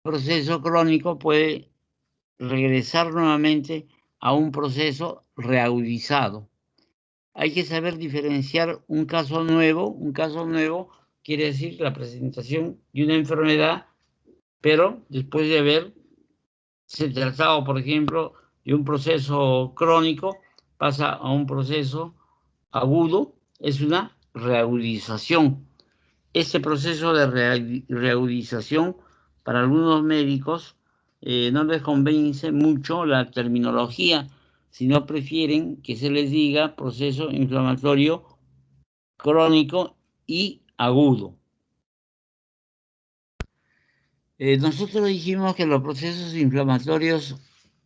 proceso crónico puede regresar nuevamente a un proceso reagudizado. Hay que saber diferenciar un caso nuevo. Un caso nuevo quiere decir la presentación de una enfermedad, pero después de haberse tratado, por ejemplo, de un proceso crónico, pasa a un proceso agudo, es una reagudización. Este proceso de reagudización, para algunos médicos, no les convence mucho la terminología, sino prefieren que se les diga proceso inflamatorio crónico y agudo. Nosotros dijimos que los procesos inflamatorios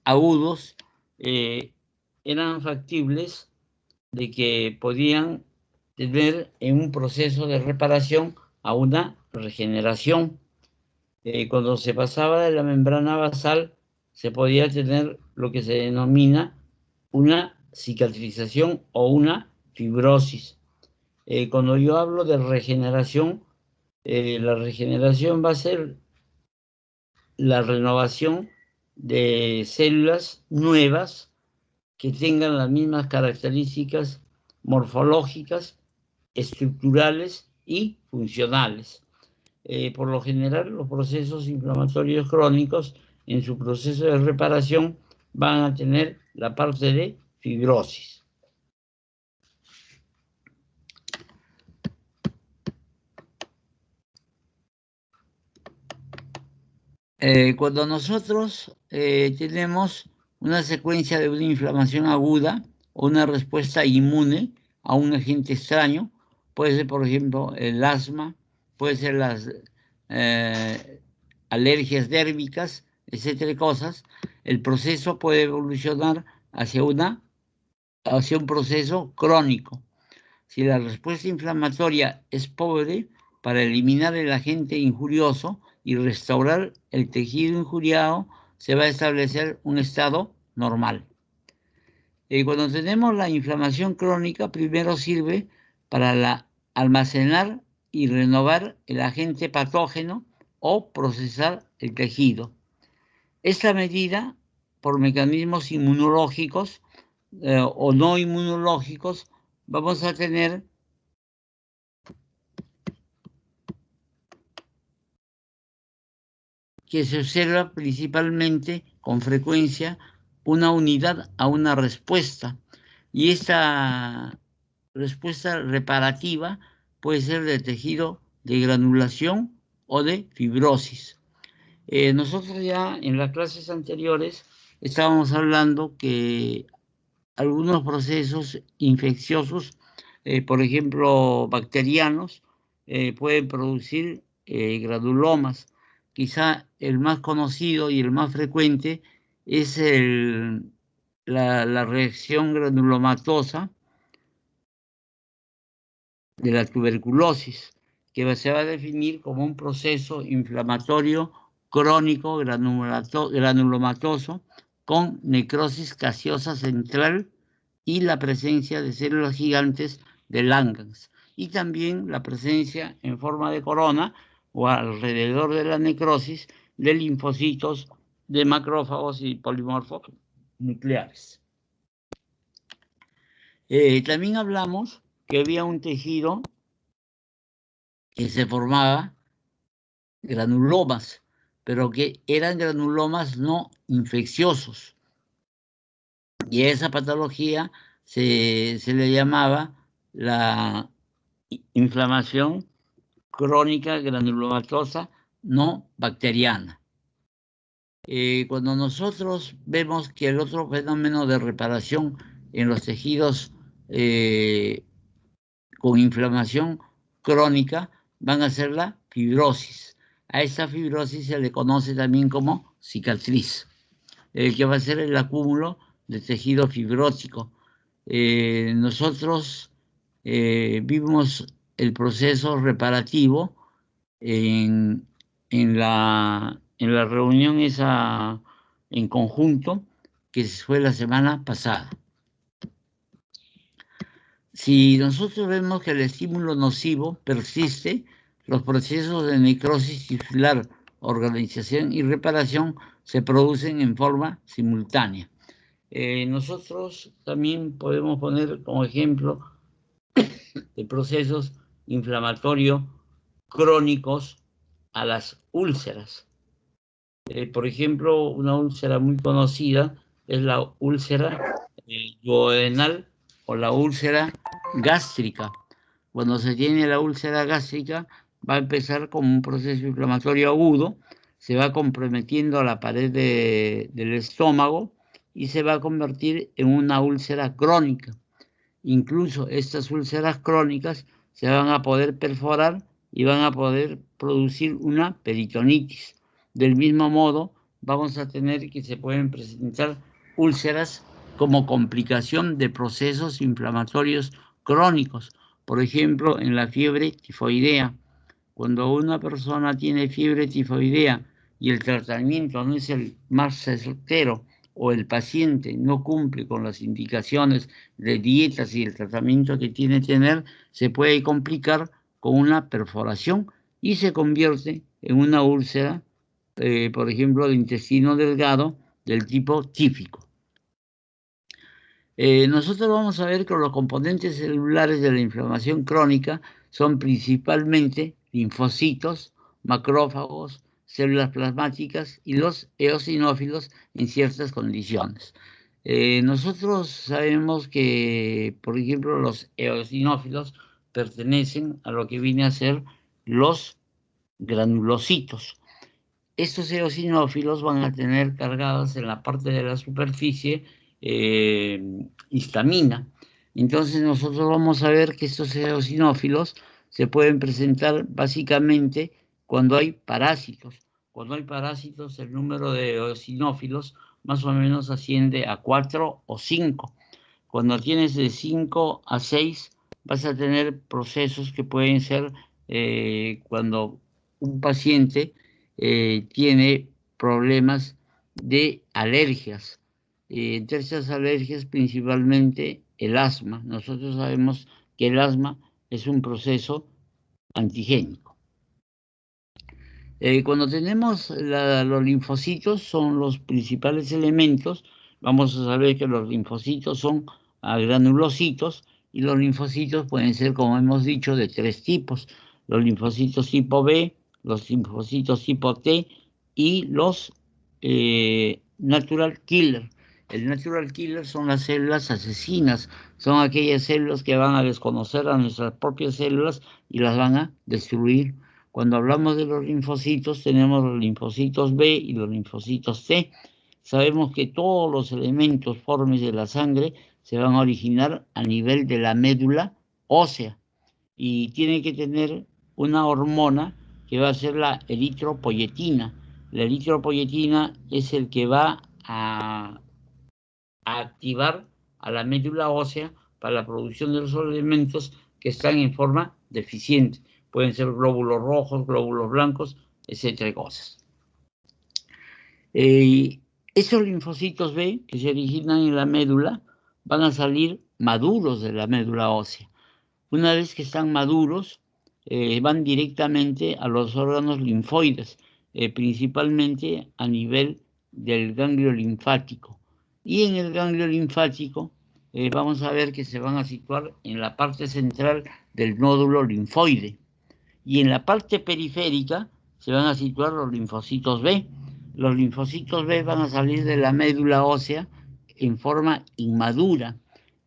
agudos eran factibles de que podían tener en un proceso de reparación a una regeneración. Cuando se pasaba de la membrana basal, se podía tener lo que se denomina una cicatrización o una fibrosis. Cuando yo hablo de regeneración, la regeneración va a ser la renovación de células nuevas que tengan las mismas características morfológicas, estructurales y funcionales. Por lo general, los procesos inflamatorios crónicos, en su proceso de reparación, van a tener la parte de fibrosis. Cuando nosotros tenemos una secuencia de una inflamación aguda o una respuesta inmune a un agente extraño, puede ser, por ejemplo, el asma, puede ser las alergias dérmicas, etcétera, cosas, el proceso puede evolucionar hacia un proceso crónico. Si la respuesta inflamatoria es pobre, para eliminar el agente injurioso y restaurar el tejido injuriado, se va a establecer un estado normal. Cuando tenemos la inflamación crónica, primero sirve para almacenar y renovar el agente patógeno o procesar el tejido. Esta medida, por mecanismos inmunológicos o no inmunológicos, vamos a tener que se observa principalmente con frecuencia una unidad a una respuesta, y esta respuesta reparativa puede ser de tejido de granulación o de fibrosis. Nosotros ya en las clases anteriores estábamos hablando que algunos procesos infecciosos, por ejemplo bacterianos, pueden producir granulomas. Quizá el más conocido y el más frecuente es la reacción granulomatosa de la tuberculosis, que se va a definir como un proceso inflamatorio crónico granulomatoso con necrosis gaseosa central y la presencia de células gigantes de Langhans, y también la presencia en forma de corona o alrededor de la necrosis de linfocitos, de macrófagos y polimorfos nucleares. También hablamos que había un tejido que se formaba granulomas, pero que eran granulomas no infecciosos. Y a esa patología se le llamaba la inflamación crónica granulomatosa no bacteriana. Cuando nosotros vemos que el otro fenómeno de reparación en los tejidos con inflamación crónica van a ser la fibrosis. A esa fibrosis se le conoce también como cicatriz, que va a ser el acúmulo de tejido fibrótico. Nosotros vimos el proceso reparativo en la reunión esa en conjunto que fue la semana pasada. Si nosotros vemos que el estímulo nocivo persiste, los procesos de necrosis tisular organización y reparación se producen en forma simultánea. Nosotros también podemos poner como ejemplo de procesos inflamatorios crónicos a las úlceras. Por ejemplo, una úlcera muy conocida es la úlcera duodenal o la úlcera gástrica. Cuando se tiene la úlcera gástrica, va a empezar como un proceso inflamatorio agudo, se va comprometiendo la pared del estómago y se va a convertir en una úlcera crónica. Incluso estas úlceras crónicas se van a poder perforar y van a poder producir una peritonitis. Del mismo modo, vamos a tener que se pueden presentar úlceras como complicación de procesos inflamatorios crónicos. Por ejemplo, en la fiebre tifoidea. Cuando una persona tiene fiebre tifoidea y el tratamiento no es el más certero o el paciente no cumple con las indicaciones de dietas y el tratamiento que tiene que tener, se puede complicar con una perforación y se convierte en una úlcera, por ejemplo, de intestino delgado del tipo típico. Nosotros vamos a ver que los componentes celulares de la inflamación crónica son principalmente linfocitos, macrófagos, células plasmáticas y los eosinófilos en ciertas condiciones. Nosotros sabemos que, por ejemplo, los eosinófilos pertenecen a lo que viene a ser los granulocitos. Estos eosinófilos van a tener cargadas en la parte de la superficie histamina. Entonces nosotros vamos a ver que estos eosinófilos se pueden presentar básicamente cuando hay parásitos. Cuando hay parásitos, el número de eosinófilos más o menos asciende a 4 o 5. Cuando tienes de 5 a 6, vas a tener procesos que pueden ser cuando un paciente tiene problemas de alergias. Entre estas alergias, principalmente el asma. Nosotros sabemos que el asma es un proceso antigénico. Cuando tenemos los linfocitos, son los principales elementos. Vamos a saber que los linfocitos son granulocitos y los linfocitos pueden ser, como hemos dicho, de 3 tipos. Los linfocitos tipo B, los linfocitos tipo T y los natural killer. El natural killer son las células asesinas, son aquellas células que van a desconocer a nuestras propias células y las van a destruir. Cuando hablamos de los linfocitos, tenemos los linfocitos B y los linfocitos T. Sabemos que todos los elementos formes de la sangre se van a originar a nivel de la médula ósea y tiene que tener una hormona que va a ser la eritropoyetina. La eritropoyetina es el que va a activar a la médula ósea para la producción de los elementos que están en forma deficiente. Pueden ser glóbulos rojos, glóbulos blancos, etcétera, cosas. Esos linfocitos B que se originan en la médula van a salir maduros de la médula ósea. Una vez que están maduros, van directamente a los órganos linfoides, principalmente a nivel del ganglio linfático. Y en el ganglio linfático vamos a ver que se van a situar en la parte central del nódulo linfoide. Y en la parte periférica se van a situar los linfocitos B. Los linfocitos B van a salir de la médula ósea en forma inmadura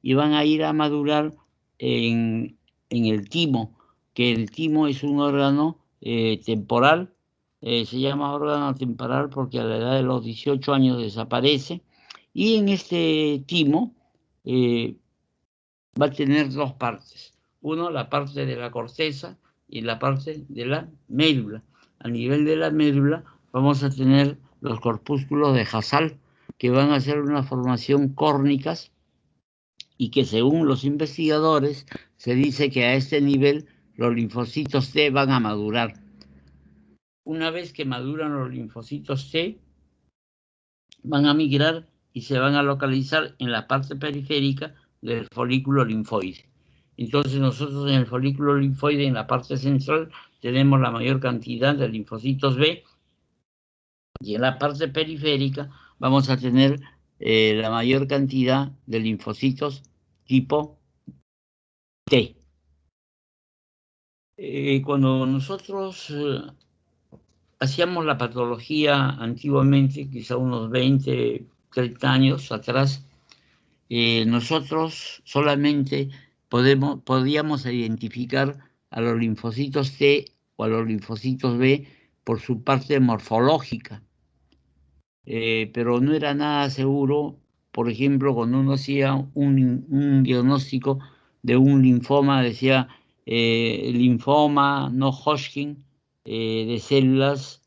y van a ir a madurar en el timo, que el timo es un órgano temporal, se llama órgano temporal porque a la edad de los 18 años desaparece, y en este timo va a tener 2 partes. Uno, la parte de la corteza y la parte de la médula. A nivel de la médula vamos a tener los corpúsculos de Hasal, que van a ser una formación córnicas y que según los investigadores se dice que a este nivel los linfocitos T van a madurar. Una vez que maduran los linfocitos T, van a migrar y se van a localizar en la parte periférica del folículo linfoide. Entonces nosotros en el folículo linfoide, en la parte central, tenemos la mayor cantidad de linfocitos B Y en la parte periférica vamos a tener la mayor cantidad de linfocitos tipo T. Cuando nosotros hacíamos la patología antiguamente, quizá unos 20, 30 años atrás, nosotros solamente podíamos identificar a los linfocitos T o a los linfocitos B por su parte morfológica, pero no era nada seguro. Por ejemplo, cuando uno hacía un diagnóstico de un linfoma, decía linfoma no Hodgkin de células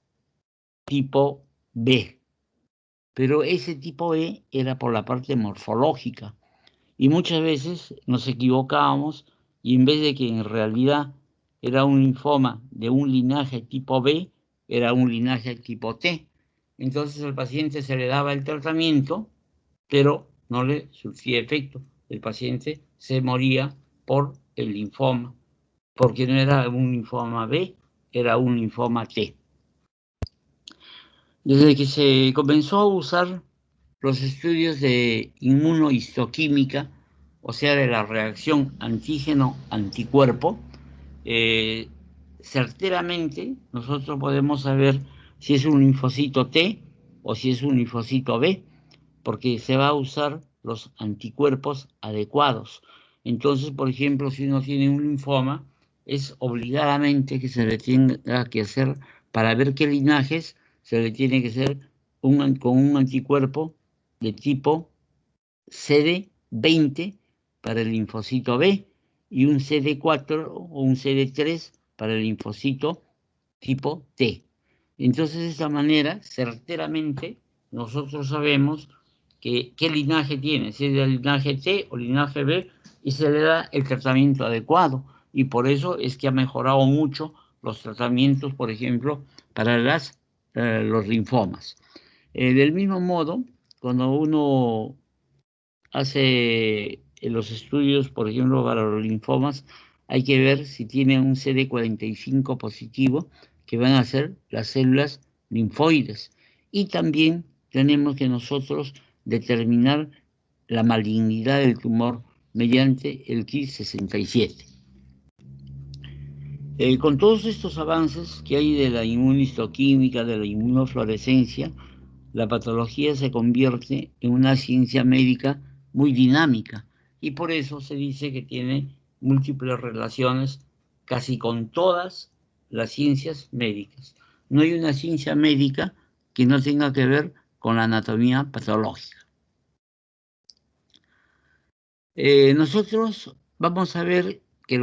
tipo B, pero ese tipo B era por la parte morfológica. Y muchas veces nos equivocábamos y en vez de que en realidad era un linfoma de un linaje tipo B, era un linaje tipo T. Entonces al paciente se le daba el tratamiento, pero no le surtía efecto. El paciente se moría por el linfoma, porque no era un linfoma B, era un linfoma T. Desde que se comenzó a usar los estudios de inmunohistoquímica, o sea, de la reacción antígeno-anticuerpo, certeramente nosotros podemos saber si es un linfocito T o si es un linfocito B, porque se va a usar los anticuerpos adecuados. Entonces, por ejemplo, si uno tiene un linfoma, es obligadamente que se le tenga que hacer, para ver qué linajes, se le tiene que hacer con un anticuerpo de tipo CD20 para el linfocito B y un CD4 o un CD3 para el linfocito tipo T. Entonces, de esta manera, certeramente, nosotros sabemos qué linaje tiene, si es del linaje T o linaje B, y se le da el tratamiento adecuado. Y por eso es que ha mejorado mucho los tratamientos, por ejemplo, para los linfomas. Del mismo modo, cuando uno hace los estudios, por ejemplo, para los linfomas, hay que ver si tiene un CD45 positivo, que van a ser las células linfoides. Y también tenemos que nosotros determinar la malignidad del tumor mediante el Ki67. Con todos estos avances que hay de la inmunistoquímica, de la inmunofluorescencia, la patología se convierte en una ciencia médica muy dinámica y por eso se dice que tiene múltiples relaciones casi con todas las ciencias médicas. No hay una ciencia médica que no tenga que ver con la anatomía patológica. Nosotros vamos a ver que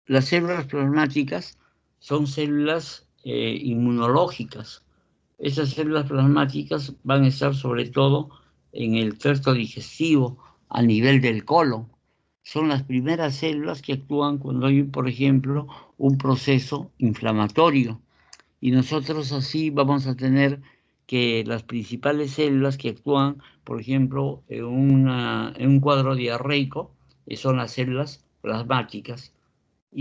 las células plasmáticas son células inmunológicas. Esas células plasmáticas van a estar sobre todo en el tracto digestivo, a nivel del colon. Son las primeras células que actúan cuando hay, por ejemplo, un proceso inflamatorio. Y nosotros así vamos a tener que las principales células que actúan, por ejemplo, en un cuadro diarreico, son las células plasmáticas.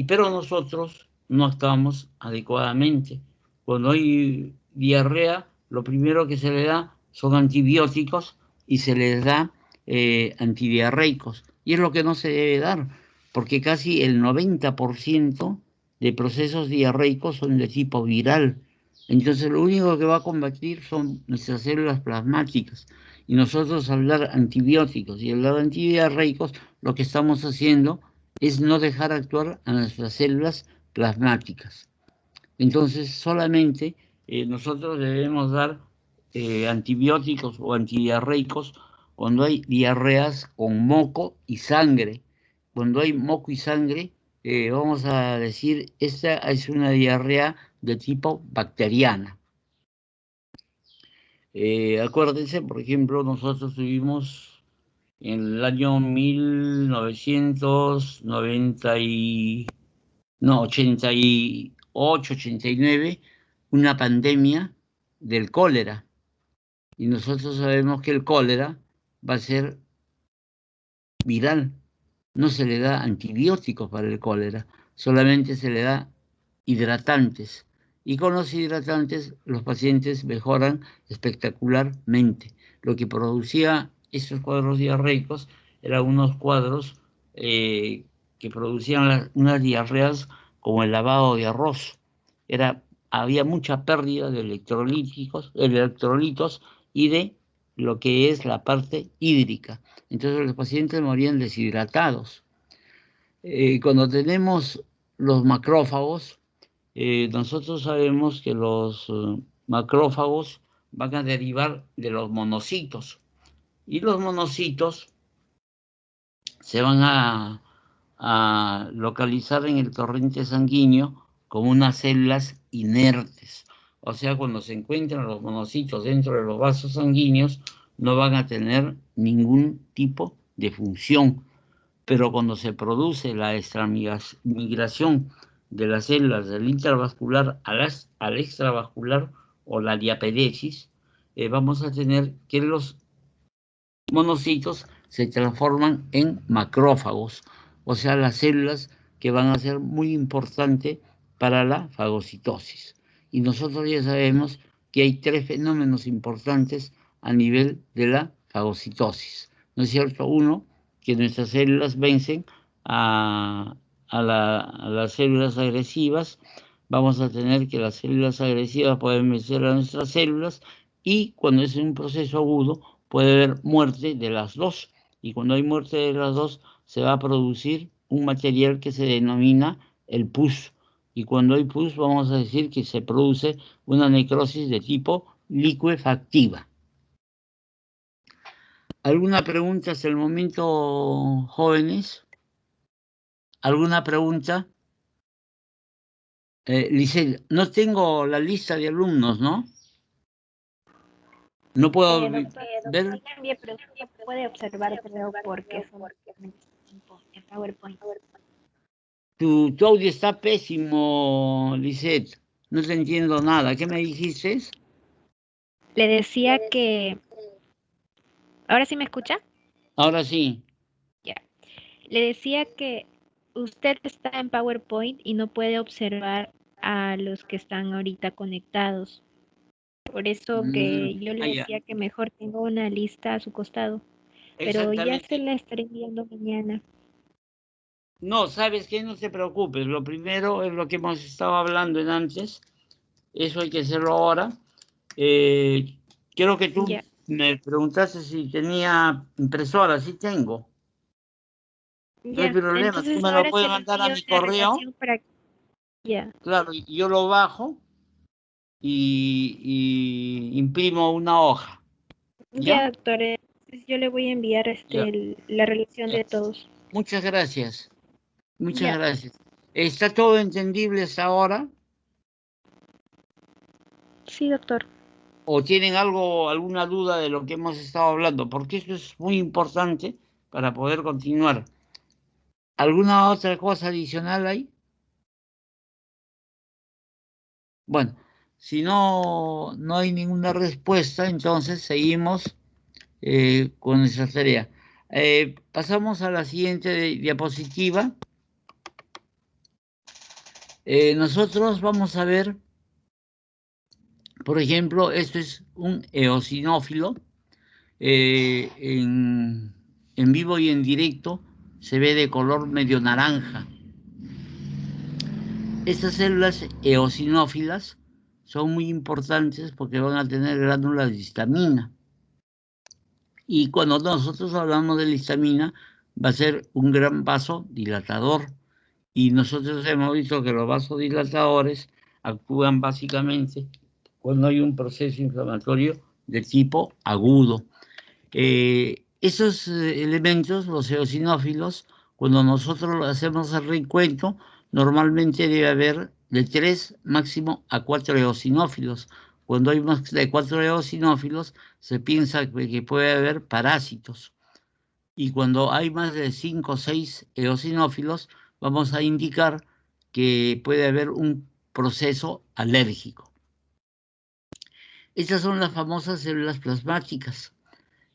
Pero nosotros no actuamos adecuadamente. Cuando hay diarrea, lo primero que se le da son antibióticos y se les da antidiarreicos. Y es lo que no se debe dar, porque casi el 90% de procesos diarreicos son de tipo viral. Entonces lo único que va a combatir son nuestras células plasmáticas. Y nosotros al dar antibióticos y al dar antidiarreicos, lo que estamos haciendo es no dejar actuar a nuestras células plasmáticas. Entonces, solamente nosotros debemos dar antibióticos o antidiarreicos cuando hay diarreas con moco y sangre. Cuando hay moco y sangre, vamos a decir, esta es una diarrea de tipo bacteriana. Acuérdense, por ejemplo, nosotros tuvimos en el año 88, 89, una pandemia del cólera. Y nosotros sabemos que el cólera va a ser viral. No se le da antibióticos para el cólera, solamente se le da hidratantes. Y con los hidratantes los pacientes mejoran espectacularmente. Lo que producía estos cuadros diarreicos eran unos cuadros que producían unas diarreas como el lavado de arroz. Había mucha pérdida de electrolitos y de lo que es la parte hídrica. Entonces los pacientes morían deshidratados. Cuando tenemos los macrófagos, nosotros sabemos que los macrófagos van a derivar de los monocitos. Y los monocitos se van a localizar en el torrente sanguíneo como unas células inertes. O sea, cuando se encuentran los monocitos dentro de los vasos sanguíneos, no van a tener ningún tipo de función. Pero cuando se produce la extramigración de las células del intravascular al extravascular o la diapedesis, vamos a tener que los monocitos se transforman en macrófagos, o sea, las células que van a ser muy importantes para la fagocitosis. Y nosotros ya sabemos que hay 3 fenómenos importantes a nivel de la fagocitosis. ¿No es cierto? Uno, que nuestras células vencen a las células agresivas. Vamos a tener que las células agresivas pueden vencer a nuestras células y cuando es un proceso agudo puede haber muerte de las dos. Y cuando hay muerte de las dos se va a producir un material que se denomina el pus. Y cuando hay pus vamos a decir que se produce una necrosis de tipo licuefactiva. ¿Alguna pregunta hasta el momento, jóvenes? ¿Alguna pregunta? Lisel, no tengo la lista de alumnos, ¿no? No puedo ver. Pero puede observar, creo, porque son en PowerPoint. Tu audio está pésimo, Lisette. No te entiendo nada. ¿Qué me dijiste? Le decía que... ¿Ahora sí me escucha? Ahora sí. Ya. Le decía que usted está en PowerPoint y no puede observar a los que están ahorita conectados. Por eso que yo le decía que mejor tengo una lista a su costado. Pero ya se la estaré enviando mañana. No, ¿sabes qué? No te preocupes. Lo primero es lo que hemos estado hablando en antes. Eso hay que hacerlo ahora. Creo que tú me preguntaste si tenía impresora. Sí tengo. No hay problema. Entonces, Tú me lo puedes mandar a mi correo. Claro, yo lo bajo y imprimo una hoja. Ya, doctor. Yo le voy a enviar la relación de todos. Muchas gracias. Muchas gracias. ¿Está todo entendible hasta ahora? Sí, doctor. ¿O tienen alguna duda de lo que hemos estado hablando? Porque eso es muy importante para poder continuar. ¿Alguna otra cosa adicional hay? Bueno, si no hay ninguna respuesta, entonces seguimos con nuestra tarea. Pasamos a la siguiente diapositiva. Nosotros vamos a ver, por ejemplo, esto es un eosinófilo. En vivo y en directo se ve de color medio naranja. Estas células eosinófilas son muy importantes porque van a tener glándulas de histamina. Y cuando nosotros hablamos de la histamina, va a ser un gran vasodilatador. Y nosotros hemos visto que los vasodilatadores actúan básicamente cuando hay un proceso inflamatorio de tipo agudo. Esos elementos, los eosinófilos, cuando nosotros hacemos el recuento, normalmente debe haber de 3 máximo a 4 eosinófilos. Cuando hay más de 4 eosinófilos, se piensa que puede haber parásitos. Y cuando hay más de 5 o 6 eosinófilos, vamos a indicar que puede haber un proceso alérgico. Estas son las famosas células plasmáticas.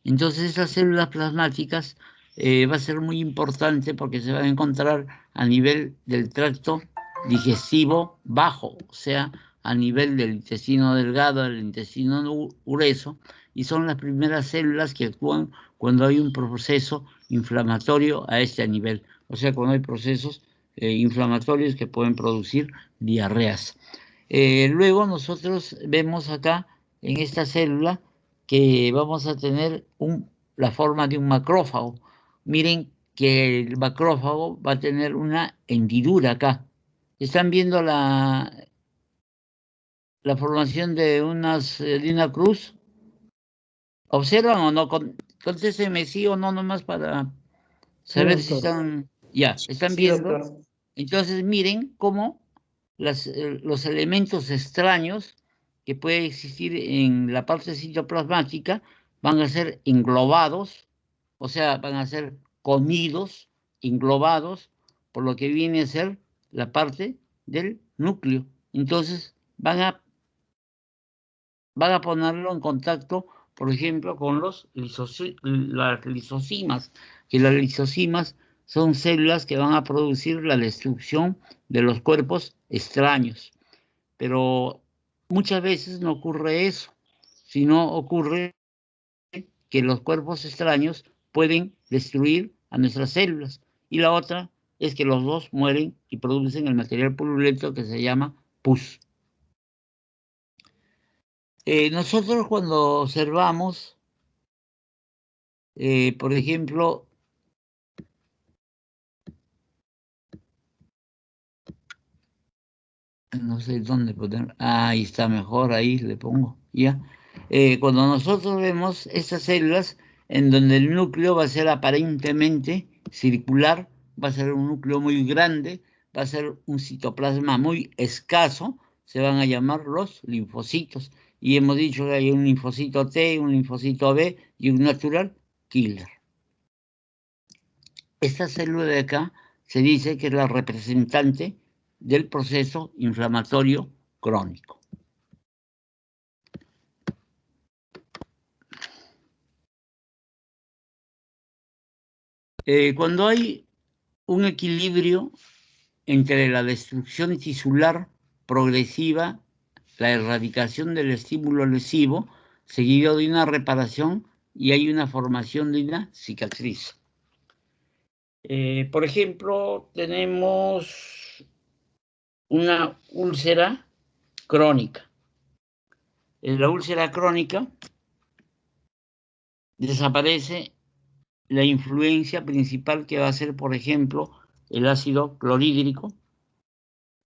Entonces, estas células plasmáticas va a ser muy importante porque se van a encontrar a nivel del tracto digestivo bajo, o sea, a nivel del intestino delgado, del intestino grueso, y son las primeras células que actúan cuando hay un proceso inflamatorio a este nivel. O sea, cuando hay procesos inflamatorios que pueden producir diarreas. Luego nosotros vemos acá en esta célula que vamos a tener la forma de un macrófago. Miren que el macrófago va a tener una hendidura acá. ¿Están viendo la formación de una cruz? ¿Observan o no? Contésteme sí o no, nomás para saber si están... Ya, ¿están viendo? Doctor. Entonces miren cómo los elementos extraños que pueden existir en la parte citoplasmática van a ser englobados, o sea, van a ser comidos, englobados, por lo que viene a ser la parte del núcleo. Entonces van a ponerlo en contacto, por ejemplo, con las lisosimas, que las lisosimas son células que van a producir la destrucción de los cuerpos extraños. Pero muchas veces no ocurre eso, sino ocurre que los cuerpos extraños pueden destruir a nuestras células. Y la otra es que los dos mueren y producen el material purulento que se llama pus. Nosotros cuando observamos, por ejemplo, no sé dónde poner, ahí está mejor, ahí le pongo, ya. Cuando nosotros vemos estas células en donde el núcleo va a ser aparentemente circular, va a ser un núcleo muy grande, va a ser un citoplasma muy escaso, se van a llamar los linfocitos. Y hemos dicho que hay un linfocito T, un linfocito B y un natural killer. Esta célula de acá se dice que es la representante del proceso inflamatorio crónico. Cuando hay un equilibrio entre la destrucción tisular progresiva, la erradicación del estímulo lesivo, seguido de una reparación y hay una formación de una cicatriz. Por ejemplo, tenemos una úlcera crónica. En la úlcera crónica desaparece la influencia principal que va a ser, por ejemplo, el ácido clorhídrico.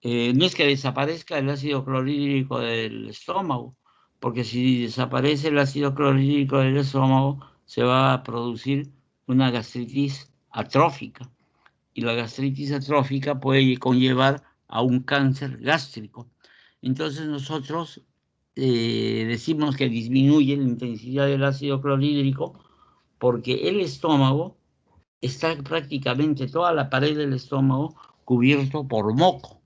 No es que desaparezca el ácido clorhídrico del estómago, porque si desaparece el ácido clorhídrico del estómago, se va a producir una gastritis atrófica. Y la gastritis atrófica puede conllevar a un cáncer gástrico. Entonces nosotros decimos que disminuye la intensidad del ácido clorhídrico porque el estómago está prácticamente toda la pared del estómago cubierto por moco,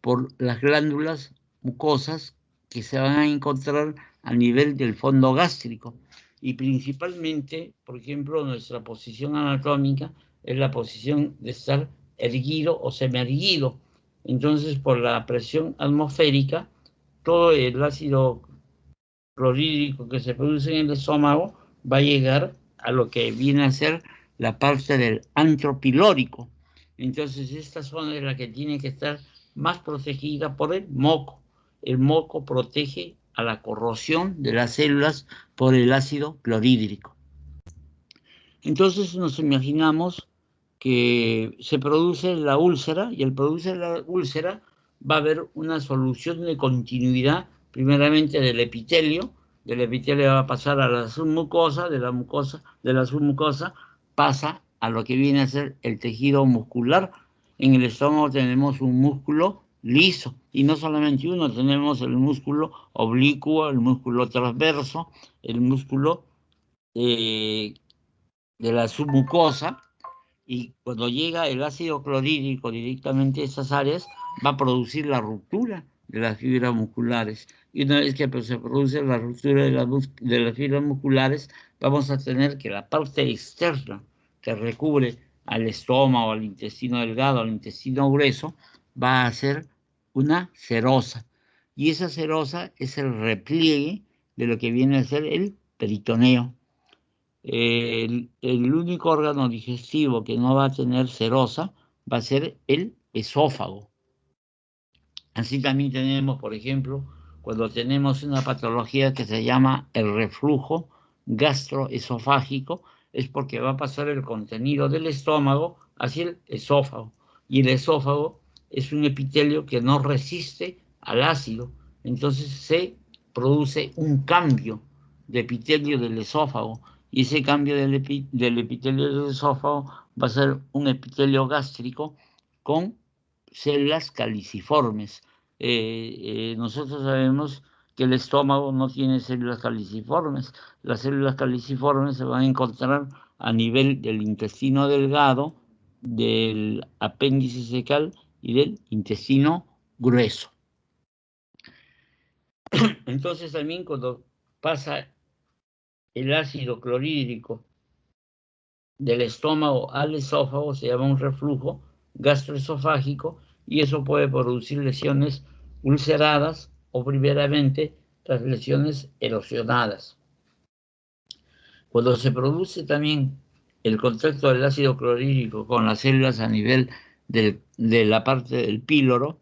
por las glándulas mucosas que se van a encontrar a nivel del fondo gástrico. Y principalmente, por ejemplo, nuestra posición anatómica es la posición de estar erguido o semierguido. Entonces, por la presión atmosférica, todo el ácido clorhídrico que se produce en el estómago va a llegar a lo que viene a ser la parte del antro pilórico. Entonces, esta zona es la que tiene que estar más protegida por el moco. El moco protege a la corrosión de las células por el ácido clorhídrico. Entonces nos imaginamos que se produce la úlcera y al producir la úlcera va a haber una solución de continuidad primeramente del epitelio va a pasar a la submucosa, de la submucosa pasa a lo que viene a ser el tejido muscular. En el estómago tenemos un músculo liso y no solamente uno, tenemos el músculo oblicuo, el músculo transverso, el músculo de la submucosa, y cuando llega el ácido clorhídrico directamente a esas áreas va a producir la ruptura de las fibras musculares. Y una vez que se produce la ruptura de las fibras musculares, vamos a tener que la parte externa que recubre al estómago, al intestino delgado, al intestino grueso, va a ser una serosa. y esa serosa es el repliegue de lo que viene a ser el peritoneo. El único órgano digestivo que no va a tener serosa va a ser el esófago. Así también tenemos, por ejemplo, cuando tenemos una patología que se llama el reflujo gastroesofágico, es porque va a pasar el contenido del estómago hacia el esófago. Y el esófago es un epitelio que no resiste al ácido. Entonces se produce un cambio de epitelio del esófago. Y ese cambio del epitelio del esófago va a ser un epitelio gástrico con células caliciformes. Nosotros sabemos que el estómago no tiene células caliciformes. Las células caliciformes se van a encontrar a nivel del intestino delgado, del apéndice cecal y del intestino grueso. Entonces también cuando pasa el ácido clorhídrico del estómago al esófago se llama un reflujo gastroesofágico y eso puede producir lesiones ulceradas o primeramente las lesiones erosionadas. Cuando se produce también el contacto del ácido clorhídrico con las células a nivel de la parte del píloro,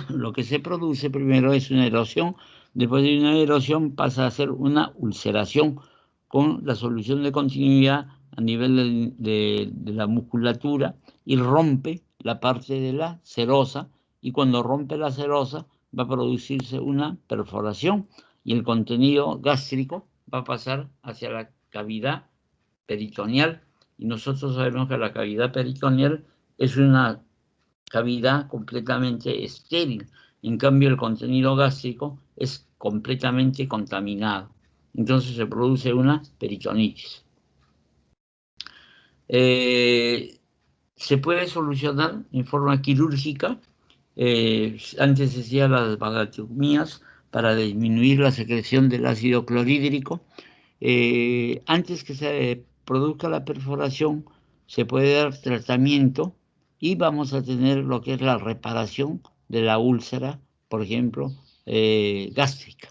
lo que se produce primero es una erosión, después de una erosión pasa a ser una ulceración con la solución de continuidad a nivel de la musculatura y rompe la parte de la serosa, y cuando rompe la serosa va a producirse una perforación y el contenido gástrico va a pasar hacia la cavidad peritoneal, y nosotros sabemos que la cavidad peritoneal es una cavidad completamente estéril. En cambio, el contenido gástrico es completamente contaminado. Entonces se produce una peritonitis. Se puede solucionar en forma quirúrgica. Antes se hacían las vagotomías para disminuir la secreción del ácido clorhídrico. Antes que se produzca la perforación, se puede dar tratamiento y vamos a tener lo que es la reparación de la úlcera, por ejemplo, gástrica.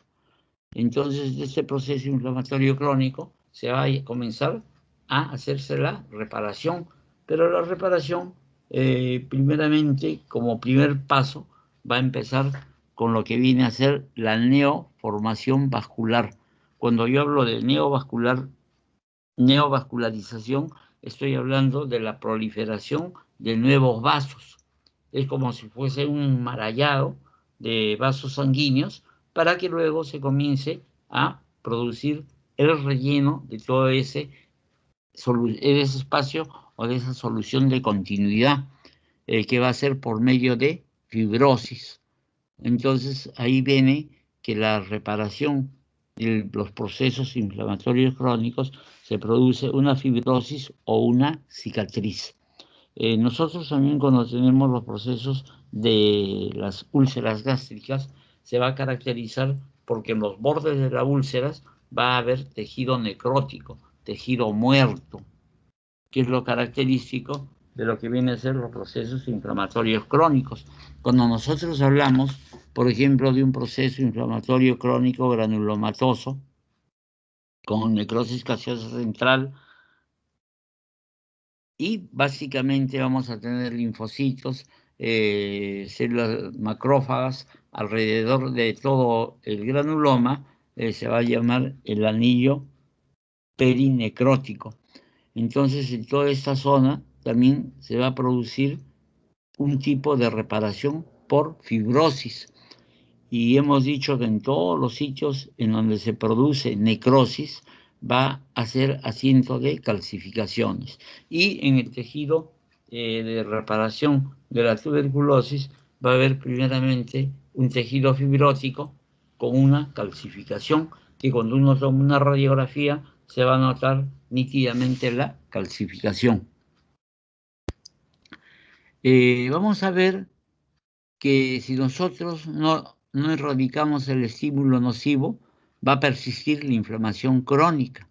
Entonces, de este proceso inflamatorio crónico se va a comenzar a hacerse la reparación, pero la reparación, primeramente, como primer paso, va a empezar con lo que viene a ser la neoformación vascular. Cuando yo hablo de neovascularización, estoy hablando de la proliferación de nuevos vasos. Es como si fuese un marallado de vasos sanguíneos para que luego se comience a producir el relleno de todo ese espacio o de esa solución de continuidad que va a ser por medio de fibrosis. Entonces ahí viene que la reparación de los procesos inflamatorios crónicos se produce una fibrosis o una cicatriz. Nosotros también cuando tenemos los procesos de las úlceras gástricas se va a caracterizar porque en los bordes de las úlceras va a haber tejido necrótico, tejido muerto, que es lo característico de lo que viene a ser los procesos inflamatorios crónicos. Cuando nosotros hablamos, por ejemplo, de un proceso inflamatorio crónico granulomatoso con necrosis gaseosa central, y básicamente vamos a tener linfocitos, células macrófagas alrededor de todo el granuloma, se va a llamar el anillo perinecrótico. Entonces, en toda esta zona también se va a producir un tipo de reparación por fibrosis. Y hemos dicho que en todos los sitios en donde se produce necrosis va a ser asiento de calcificaciones. Y en el tejido de reparación de la tuberculosis va a haber primeramente un tejido fibrótico con una calcificación que cuando uno toma una radiografía se va a notar nítidamente la calcificación. Vamos a ver que si nosotros no erradicamos el estímulo nocivo, va a persistir la inflamación crónica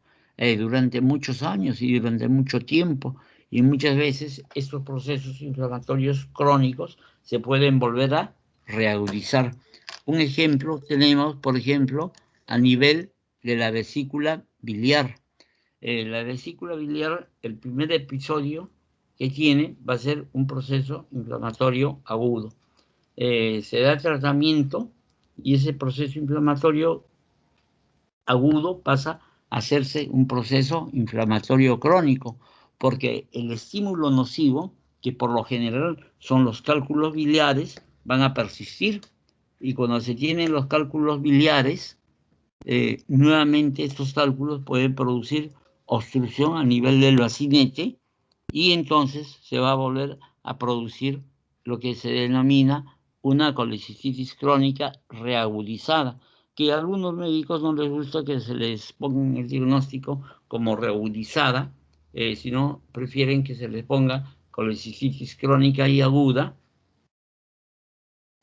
durante muchos años y durante mucho tiempo. Y muchas veces estos procesos inflamatorios crónicos se pueden volver a reagudizar. Un ejemplo tenemos, por ejemplo, a nivel de la vesícula biliar. La vesícula biliar, el primer episodio que tiene va a ser un proceso inflamatorio agudo. Se da tratamiento y ese proceso inflamatorio agudo pasa a hacerse un proceso inflamatorio crónico, porque el estímulo nocivo, que por lo general son los cálculos biliares, van a persistir. Y cuando se tienen los cálculos biliares, nuevamente estos cálculos pueden producir obstrucción a nivel del bacinete y entonces se va a volver a producir lo que se denomina una colecistitis crónica reagudizada, que a algunos médicos no les gusta que se les ponga el diagnóstico como reagudizada, sino prefieren que se les ponga colecistitis crónica y aguda.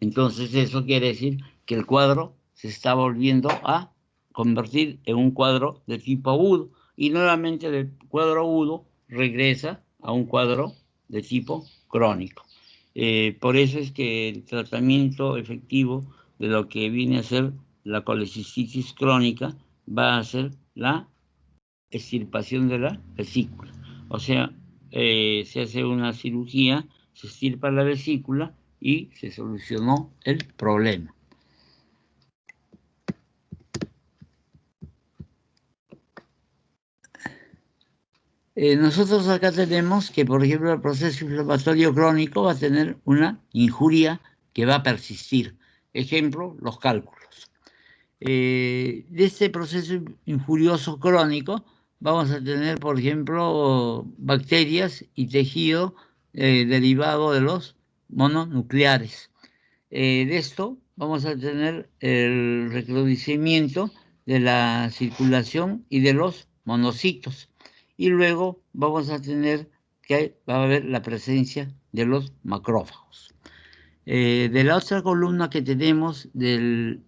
Entonces eso quiere decir que el cuadro se está volviendo a convertir en un cuadro de tipo agudo y nuevamente del cuadro agudo regresa a un cuadro de tipo crónico. Por eso es que el tratamiento efectivo de lo que viene a ser la colecistitis crónica va a ser la extirpación de la vesícula. O sea, se hace una cirugía, se extirpa la vesícula y se solucionó el problema. Nosotros acá tenemos que, por ejemplo, el proceso inflamatorio crónico va a tener una injuria que va a persistir. Ejemplo, los cálculos. De este proceso injurioso crónico vamos a tener, por ejemplo, bacterias y tejido derivado de los mononucleares. De esto vamos a tener el recrudecimiento de la circulación y de los monocitos. Y luego vamos a tener que va a haber la presencia de los macrófagos. De la otra columna que tenemos de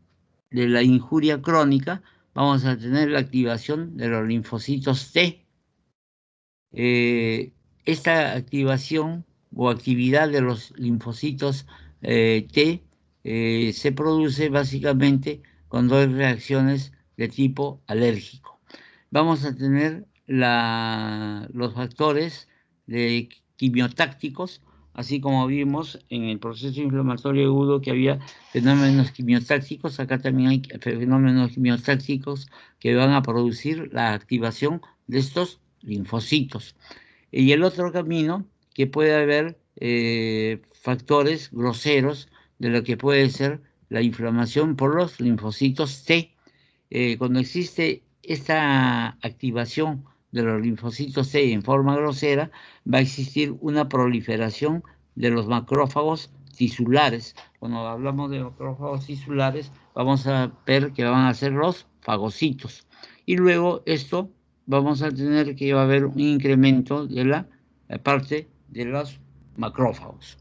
la injuria crónica, vamos a tener la activación de los linfocitos T. Esta activación o actividad de los linfocitos T se produce básicamente cuando hay reacciones de tipo alérgico. Vamos a tener los factores quimiotácticos, así como vimos en el proceso inflamatorio agudo que había fenómenos quimiotácticos, acá también hay fenómenos quimiotácticos que van a producir la activación de estos linfocitos. Y el otro camino, que puede haber factores groseros de lo que puede ser la inflamación por los linfocitos T. Cuando existe esta activación de los linfocitos T en forma grosera, va a existir una proliferación de los macrófagos tisulares. Cuando hablamos de macrófagos tisulares, vamos a ver que van a ser los fagocitos. Y luego esto vamos a tener que va a haber un incremento de la parte de los macrófagos.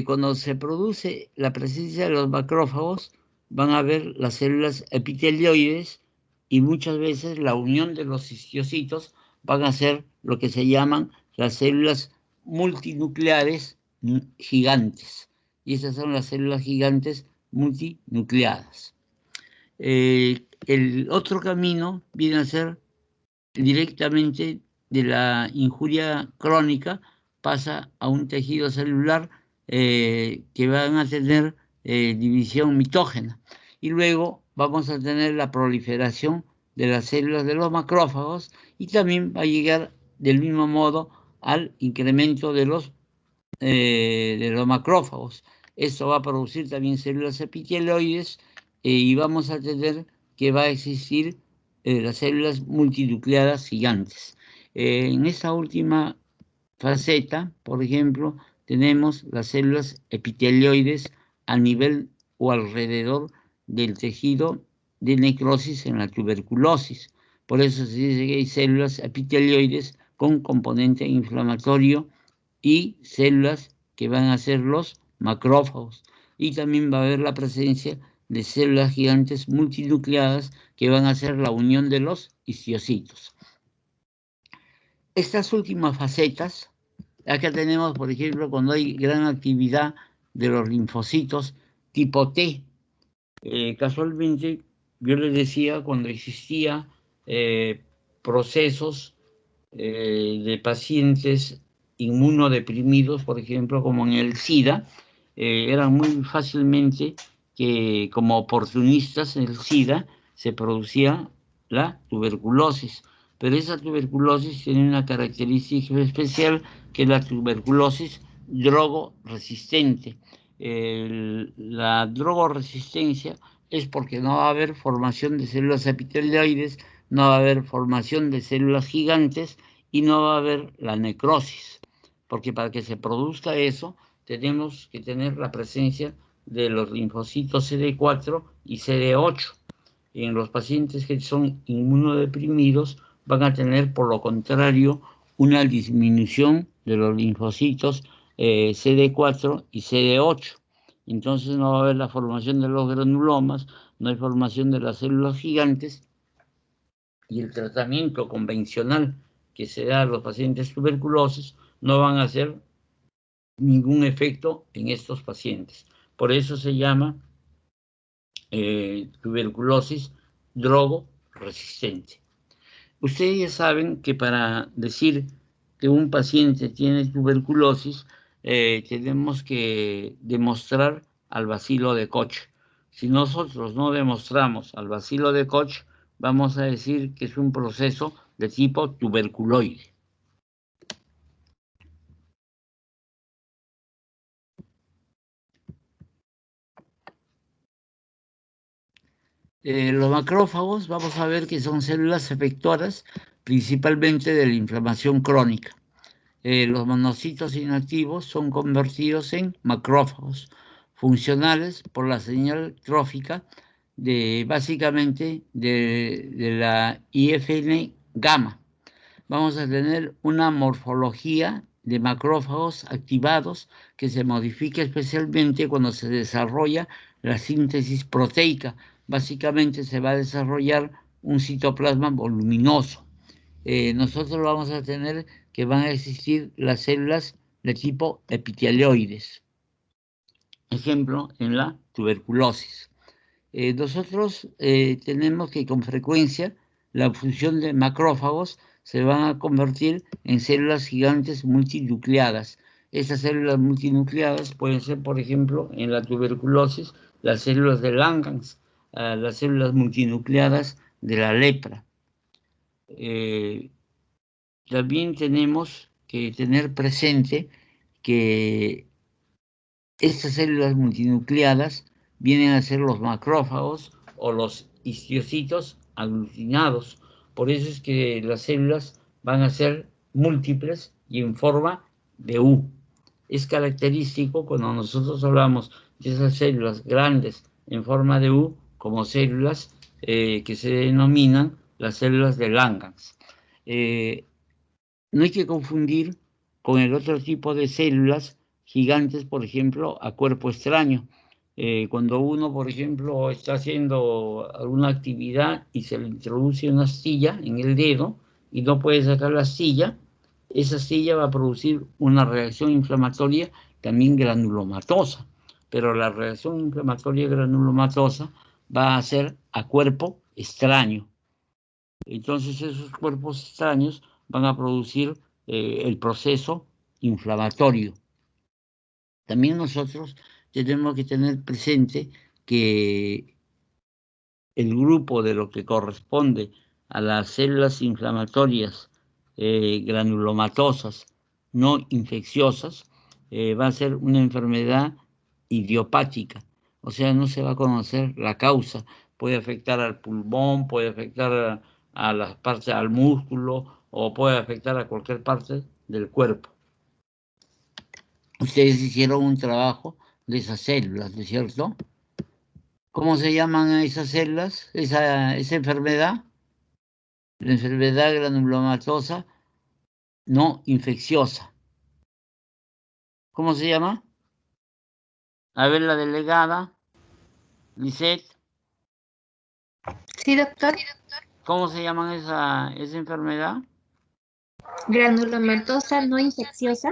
Cuando se produce la presencia de los macrófagos, van a ver las células epitelioides y muchas veces la unión de los histocitos van a ser lo que se llaman las células multinucleares gigantes. Y esas son las células gigantes multinucleadas. El otro camino viene a ser directamente de la injuria crónica, pasa a un tejido celular que van a tener división mitógena. Y luego vamos a tener la proliferación de las células de los macrófagos y también va a llegar del mismo modo al incremento de los macrófagos. Esto va a producir también células epitelioides y vamos a tener que va a existir las células multinucleadas gigantes. En esta última faceta, por ejemplo, tenemos las células epitelioides a nivel o alrededor del tejido de necrosis en la tuberculosis. Por eso se dice que hay células epitelioides con componente inflamatorio y células que van a ser los macrófagos. Y también va a haber la presencia de células gigantes multinucleadas que van a ser la unión de los histocitos. Estas últimas facetas, acá tenemos, por ejemplo, cuando hay gran actividad de los linfocitos tipo T. Casualmente, yo les decía, cuando existía procesos de pacientes inmunodeprimidos, por ejemplo, como en el SIDA, eran muy fácilmente que como oportunistas en el SIDA se producía la tuberculosis. Pero esa tuberculosis tiene una característica especial, que es la tuberculosis drogoresistente. La drogoresistencia es porque no va a haber formación de células epitelioides, no va a haber formación de células gigantes y no va a haber la necrosis. Porque para que se produzca eso, tenemos que tener la presencia de los linfocitos CD4 y CD8. En los pacientes que son inmunodeprimidos van a tener, por lo contrario, una disminución de los linfocitos CD4 y CD8. Entonces no va a haber la formación de los granulomas, no hay formación de las células gigantes, y el tratamiento convencional que se da a los pacientes tuberculosos no van a hacer ningún efecto en estos pacientes. Por eso se llama tuberculosis drogoresistente. Ustedes ya saben que para decir que un paciente tiene tuberculosis, tenemos que demostrar al bacilo de Koch. Si nosotros no demostramos al bacilo de Koch, vamos a decir que es un proceso de tipo tuberculoide. Los macrófagos, vamos a ver que son células efectoras principalmente de la inflamación crónica. Los monocitos inactivos son convertidos en macrófagos funcionales por la señal trófica básicamente de la IFN gamma. Vamos a tener una morfología de macrófagos activados que se modifica especialmente cuando se desarrolla la síntesis proteica. Básicamente se va a desarrollar un citoplasma voluminoso. Nosotros vamos a tener que van a existir las células de tipo epitelioides. Ejemplo, en la tuberculosis. Nosotros tenemos que con frecuencia la función de macrófagos se van a convertir en células gigantes multinucleadas. Estas células multinucleadas pueden ser, por ejemplo, en la tuberculosis, las células de Langerhans, las células multinucleadas de la lepra. También tenemos que tener presente que estas células multinucleadas vienen a ser los macrófagos o los histocitos aglutinados. Por eso es que las células van a ser múltiples y en forma de U. Es característico cuando nosotros hablamos de esas células grandes en forma de U como células que se denominan las células de Langerhans. No hay que confundir con el otro tipo de células gigantes, por ejemplo, a cuerpo extraño. Cuando uno, por ejemplo, está haciendo alguna actividad y se le introduce una astilla en el dedo y no puede sacar la astilla, esa astilla va a producir una reacción inflamatoria también granulomatosa. Pero la reacción inflamatoria granulomatosa va a ser a cuerpo extraño. Entonces esos cuerpos extraños van a producir el proceso inflamatorio. También nosotros tenemos que tener presente que el grupo de lo que corresponde a las células inflamatorias granulomatosas no infecciosas va a ser una enfermedad idiopática, o sea, no se va a conocer la causa. Puede afectar al pulmón, puede afectar a las partes, al músculo, o puede afectar a cualquier parte del cuerpo. Ustedes hicieron un trabajo de esas células, ¿no es cierto? ¿Cómo se llaman esas células, esa enfermedad? La enfermedad granulomatosa no infecciosa. ¿Cómo se llama? A ver, la delegada, Lisette. Sí, doctor. ¿Cómo se llama esa enfermedad? Granulomatosa no infecciosa.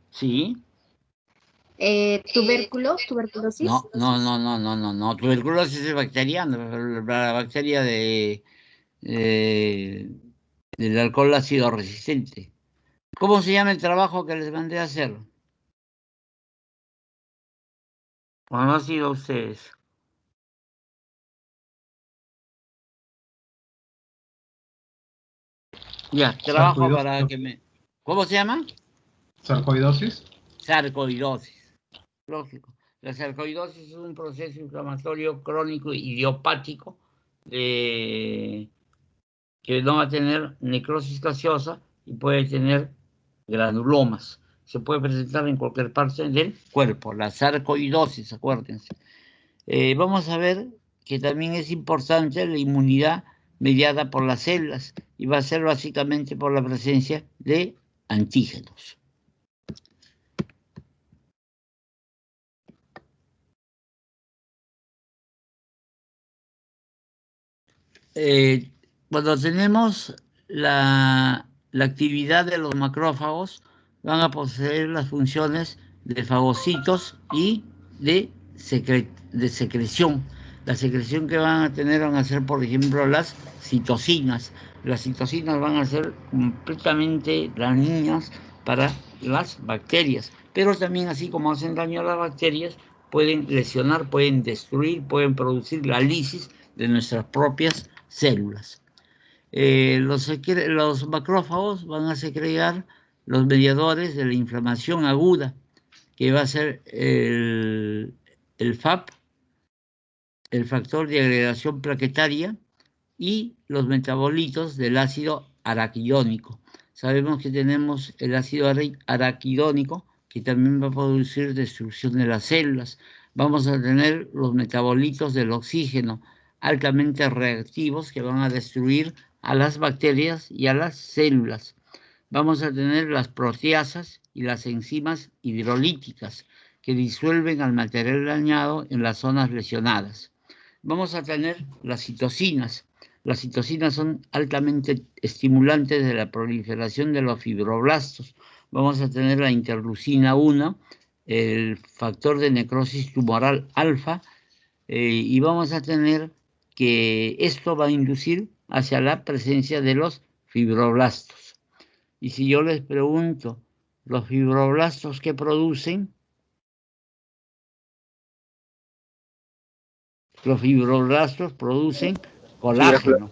Sí. tuberculosis. No. Tuberculosis es bacteriana, la bacteria del alcohol ácido resistente. ¿Cómo se llama el trabajo que les mandé a hacer? ¿O no ha sido ustedes? Ya, trabajo para que me... ¿Cómo se llama? Sarcoidosis. Sarcoidosis. Lógico. La sarcoidosis es un proceso inflamatorio crónico idiopático que no va a tener necrosis gaseosa y puede tener granulomas. Se puede presentar en cualquier parte del cuerpo, la sarcoidosis, acuérdense. Vamos a ver que también es importante la inmunidad mediada por las células y va a ser básicamente por la presencia de antígenos. Cuando tenemos la actividad de los macrófagos, van a poseer las funciones de fagocitos y de secreción. La secreción que van a tener van a ser, por ejemplo, las citocinas. Las citocinas van a ser completamente dañinas para las bacterias, pero también, así como hacen daño a las bacterias, pueden lesionar, pueden destruir, pueden producir la lisis de nuestras propias células. Los macrófagos van a secretar los mediadores de la inflamación aguda, que va a ser el FAP, el factor de agregación plaquetaria, y los metabolitos del ácido araquidónico. Sabemos que tenemos el ácido araquidónico, que también va a producir destrucción de las células. Vamos a tener los metabolitos del oxígeno, altamente reactivos, que van a destruir a las bacterias y a las células. Vamos a tener las proteasas y las enzimas hidrolíticas, que disuelven al material dañado en las zonas lesionadas. Vamos a tener las citocinas. Las citocinas son altamente estimulantes de la proliferación de los fibroblastos. Vamos a tener la interleucina 1, el factor de necrosis tumoral alfa, y vamos a tener que esto va a inducir hacia la presencia de los fibroblastos. Y si yo les pregunto, ¿los fibroblastos qué producen? Los fibroblastos producen colágeno,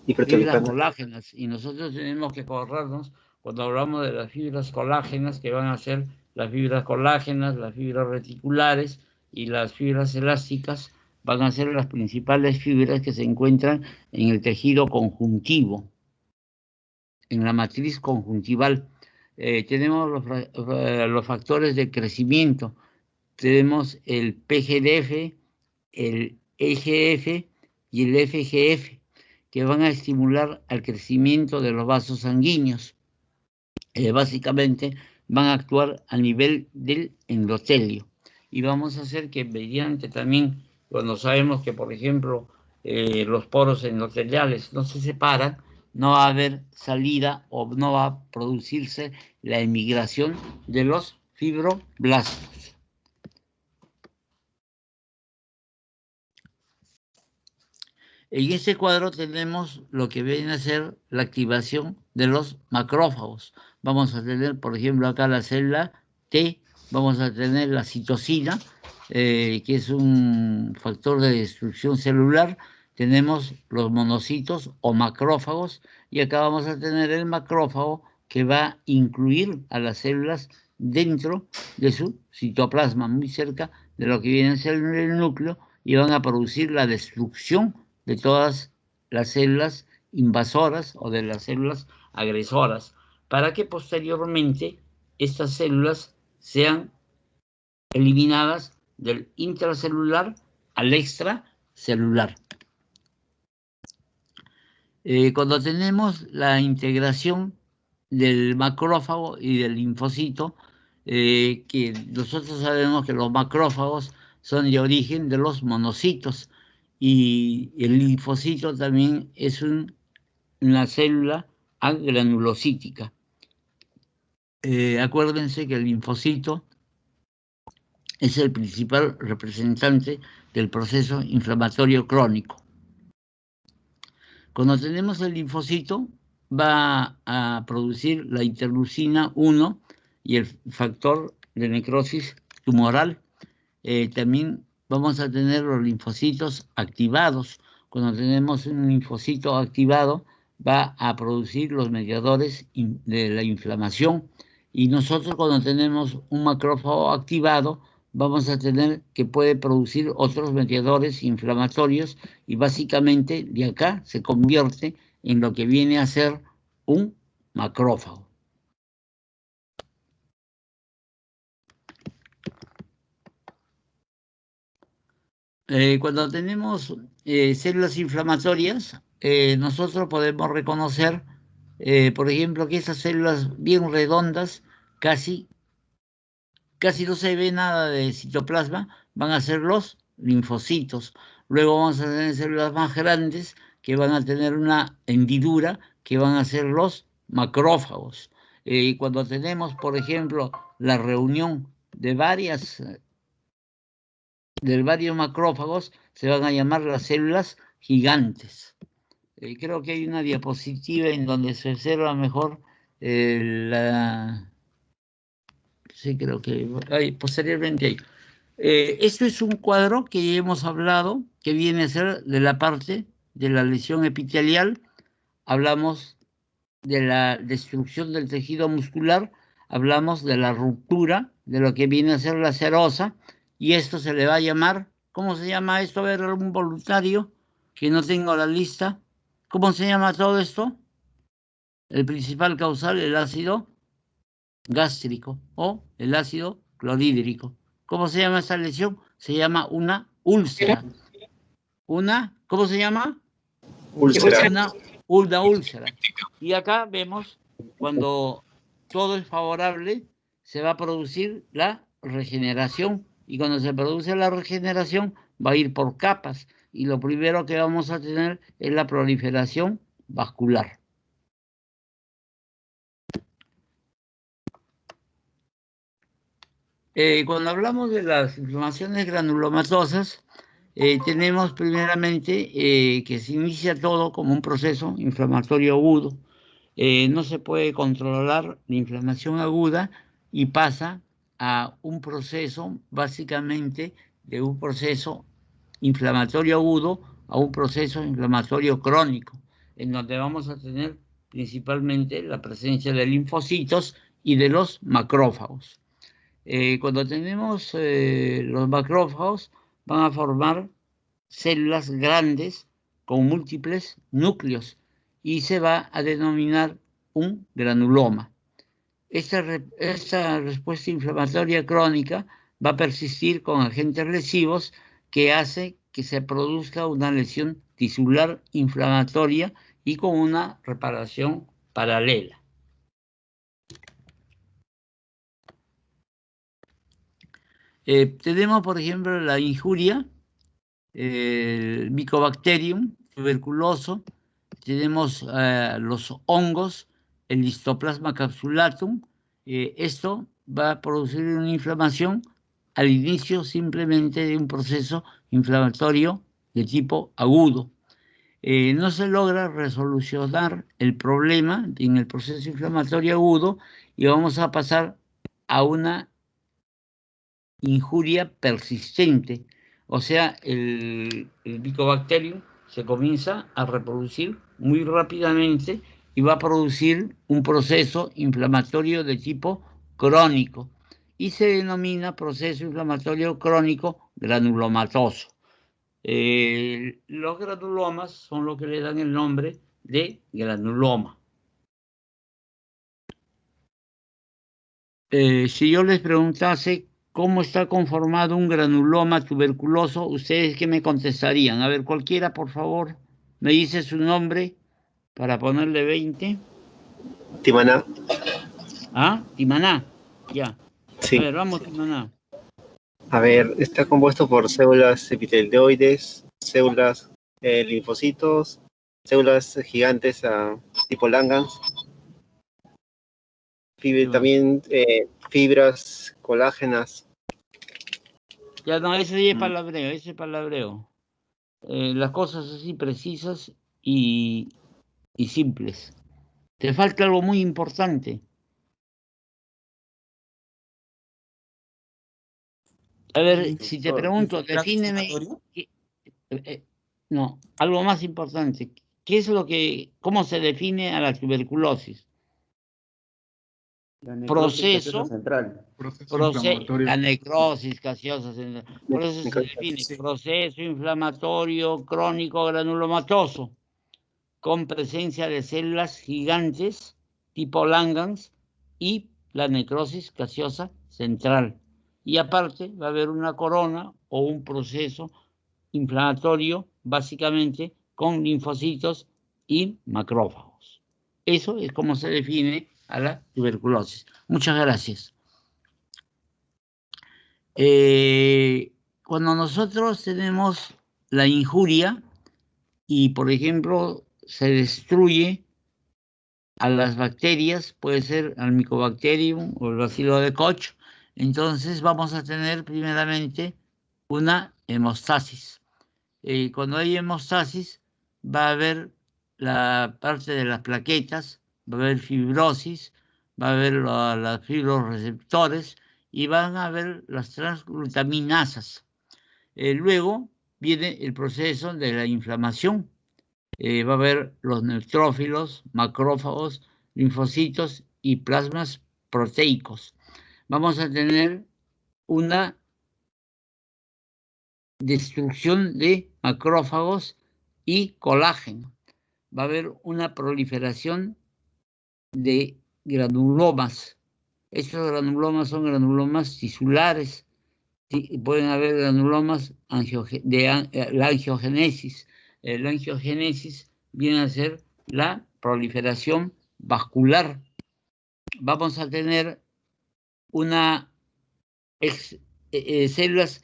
fibras colágenas, y nosotros tenemos que acordarnos cuando hablamos de las fibras colágenas, que van a ser las fibras colágenas, las fibras reticulares y las fibras elásticas, van a ser las principales fibras que se encuentran en el tejido conjuntivo, en la matriz conjuntival. Tenemos los factores de crecimiento, tenemos el PGDF, el EGF y el FGF, que van a estimular al crecimiento de los vasos sanguíneos. Básicamente van a actuar a nivel del endotelio. Y vamos a hacer que mediante también, cuando sabemos que, por ejemplo, los poros endoteliales no se separan, no va a haber salida o no va a producirse la emigración de los fibroblastos. En este cuadro tenemos lo que viene a ser la activación de los macrófagos. Vamos a tener, por ejemplo, acá la célula T, vamos a tener la citocina, que es un factor de destrucción celular. Tenemos los monocitos o macrófagos, y acá vamos a tener el macrófago, que va a incluir a las células dentro de su citoplasma, muy cerca de lo que viene a ser el núcleo, y van a producir la destrucción de todas las células invasoras o de las células agresoras, para que posteriormente estas células sean eliminadas del intracelular al extracelular. Cuando tenemos la integración del macrófago y del linfocito, que nosotros sabemos que los macrófagos son de origen de los monocitos, y el linfocito también es una célula agranulocítica. Acuérdense que el linfocito es el principal representante del proceso inflamatorio crónico. Cuando tenemos el linfocito, va a producir la interleucina 1 y el factor de necrosis tumoral. También vamos a tener los linfocitos activados. Cuando tenemos un linfocito activado, va a producir los mediadores de la inflamación. Y nosotros, cuando tenemos un macrófago activado, vamos a tener que puede producir otros mediadores inflamatorios, y básicamente de acá se convierte en lo que viene a ser un macrófago. Cuando tenemos células inflamatorias, nosotros podemos reconocer, por ejemplo, que esas células bien redondas, casi no se ve nada de citoplasma, van a ser los linfocitos. Luego vamos a tener células más grandes que van a tener una hendidura, que van a ser los macrófagos. Cuando tenemos, por ejemplo, la reunión de varios macrófagos, se van a llamar las células gigantes. Creo que hay una diapositiva en donde se observa mejor sí, creo que hay, posteriormente hay. Esto es un cuadro que hemos hablado, que viene a ser de la parte de la lesión epitelial. Hablamos de la destrucción del tejido muscular, hablamos de la ruptura de lo que viene a ser la serosa, y esto se le va a llamar, ¿cómo se llama esto? A ver, algún voluntario que no tengo la lista. ¿Cómo se llama todo esto? El principal causal, el ácido gástrico o el ácido clorhídrico. ¿Cómo se llama esta lesión? Se llama una úlcera. ¿Cómo se llama? Úlcera. Una úlcera. Y acá vemos, cuando todo es favorable, se va a producir la regeneración. Y cuando se produce la regeneración, va a ir por capas. Y lo primero que vamos a tener es la proliferación vascular. Cuando hablamos de las inflamaciones granulomatosas, tenemos primeramente que se inicia todo como un proceso inflamatorio agudo. No se puede controlar la inflamación aguda y pasa a un proceso, básicamente, de un proceso inflamatorio agudo a un proceso inflamatorio crónico, en donde vamos a tener principalmente la presencia de linfocitos y de los macrófagos. Cuando tenemos los macrófagos, van a formar células grandes con múltiples núcleos y se va a denominar un granuloma. Esta respuesta inflamatoria crónica va a persistir con agentes lesivos que hace que se produzca una lesión tisular inflamatoria y con una reparación paralela. Tenemos, por ejemplo, la injuria, el Mycobacterium tuberculoso, tenemos los hongos, el Histoplasma capsulatum. Esto va a producir una inflamación al inicio simplemente de un proceso inflamatorio de tipo agudo. No se logra resolucionar el problema en el proceso inflamatorio agudo y vamos a pasar a una injuria persistente. O sea, el Mycobacterium se comienza a reproducir muy rápidamente y va a producir un proceso inflamatorio de tipo crónico y se denomina proceso inflamatorio crónico granulomatoso. Los granulomas son lo que le dan el nombre de granuloma. Si yo les preguntase cómo está conformado un granuloma tuberculoso, ¿ustedes qué me contestarían? A ver, cualquiera, por favor, me dice su nombre para ponerle 20. Timaná. ¿Ah? Timaná, ya. Sí. A ver, vamos, Timaná. A ver, está compuesto por células epitelioides, células linfocitos, células gigantes tipo Langhans, también fibras colágenas, Ya no, ese ya es palabreo, ese es palabreo. Las cosas así precisas y simples. Te falta algo muy importante. A ver, si te pregunto, defíneme... no, algo más importante. ¿Qué es lo que, cómo se define a la tuberculosis? Proceso, la necrosis gaseosa central. Por eso se define proceso inflamatorio crónico granulomatoso con presencia de células gigantes tipo Langhans y la necrosis gaseosa central. Y aparte va a haber una corona o un proceso inflamatorio básicamente con linfocitos y macrófagos. Eso es como se define a la tuberculosis. Muchas gracias. Cuando nosotros tenemos la injuria y, por ejemplo, se destruye a las bacterias, puede ser al Mycobacterium o el bacilo de Koch, entonces vamos a tener primeramente una hemostasis. Cuando hay hemostasis va a haber la parte de las plaquetas, va a haber fibrosis, va a haber los fibroreceptores y van a haber las transglutaminasas. Luego viene el proceso de la inflamación. Va a haber los neutrófilos, macrófagos, linfocitos y plasmas proteicos. Vamos a tener una destrucción de macrófagos y colágeno. Va a haber una proliferación de granulomas. Estos granulomas son granulomas tisulares. Pueden haber granulomas de la angiogénesis. La angiogénesis viene a ser la proliferación vascular. Vamos a tener una células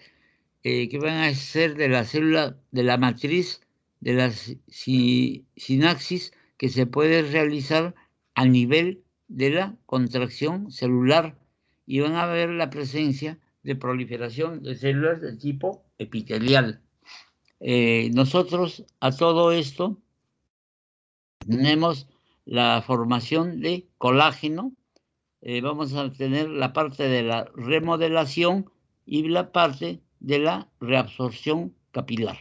que van a ser de la célula de la matriz de la sinapsis que se puede realizar a nivel de la contracción celular y van a ver la presencia de proliferación de células de tipo epitelial. Nosotros a todo esto tenemos la formación de colágeno, vamos a tener la parte de la remodelación y la parte de la reabsorción capilar.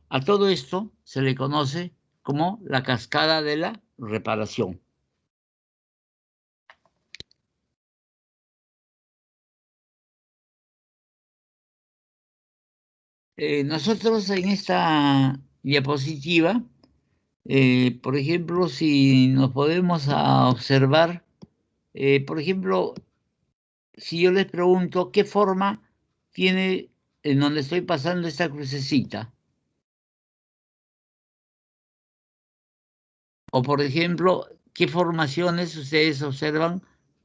A todo esto se le conoce como la cascada de la reparación. Nosotros en esta diapositiva, por ejemplo, si nos podemos observar, por ejemplo, si yo les pregunto qué forma tiene en donde estoy pasando esta crucecita. O, por ejemplo, qué formaciones ustedes observan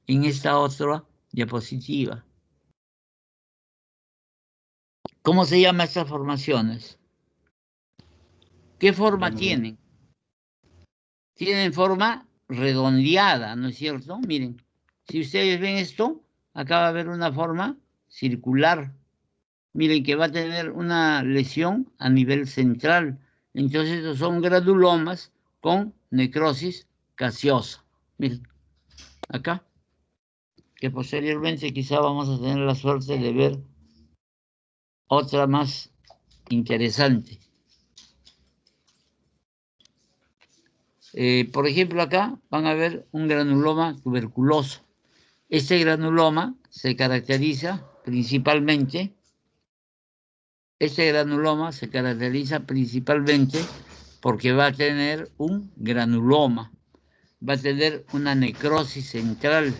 en esta otra diapositiva. ¿Cómo se llaman estas formaciones? ¿Qué forma tienen? Tienen forma redondeada, ¿no es cierto? Miren, si ustedes ven esto, acá va a haber una forma circular. Miren que va a tener una lesión a nivel central. Entonces, estos son granulomas con necrosis gaseosa. Miren, acá. Que posteriormente quizá vamos a tener la suerte de ver otra más interesante. Por ejemplo, acá van a ver un granuloma tuberculoso. Este granuloma se caracteriza principalmente porque va a tener un granuloma, va a tener una necrosis central.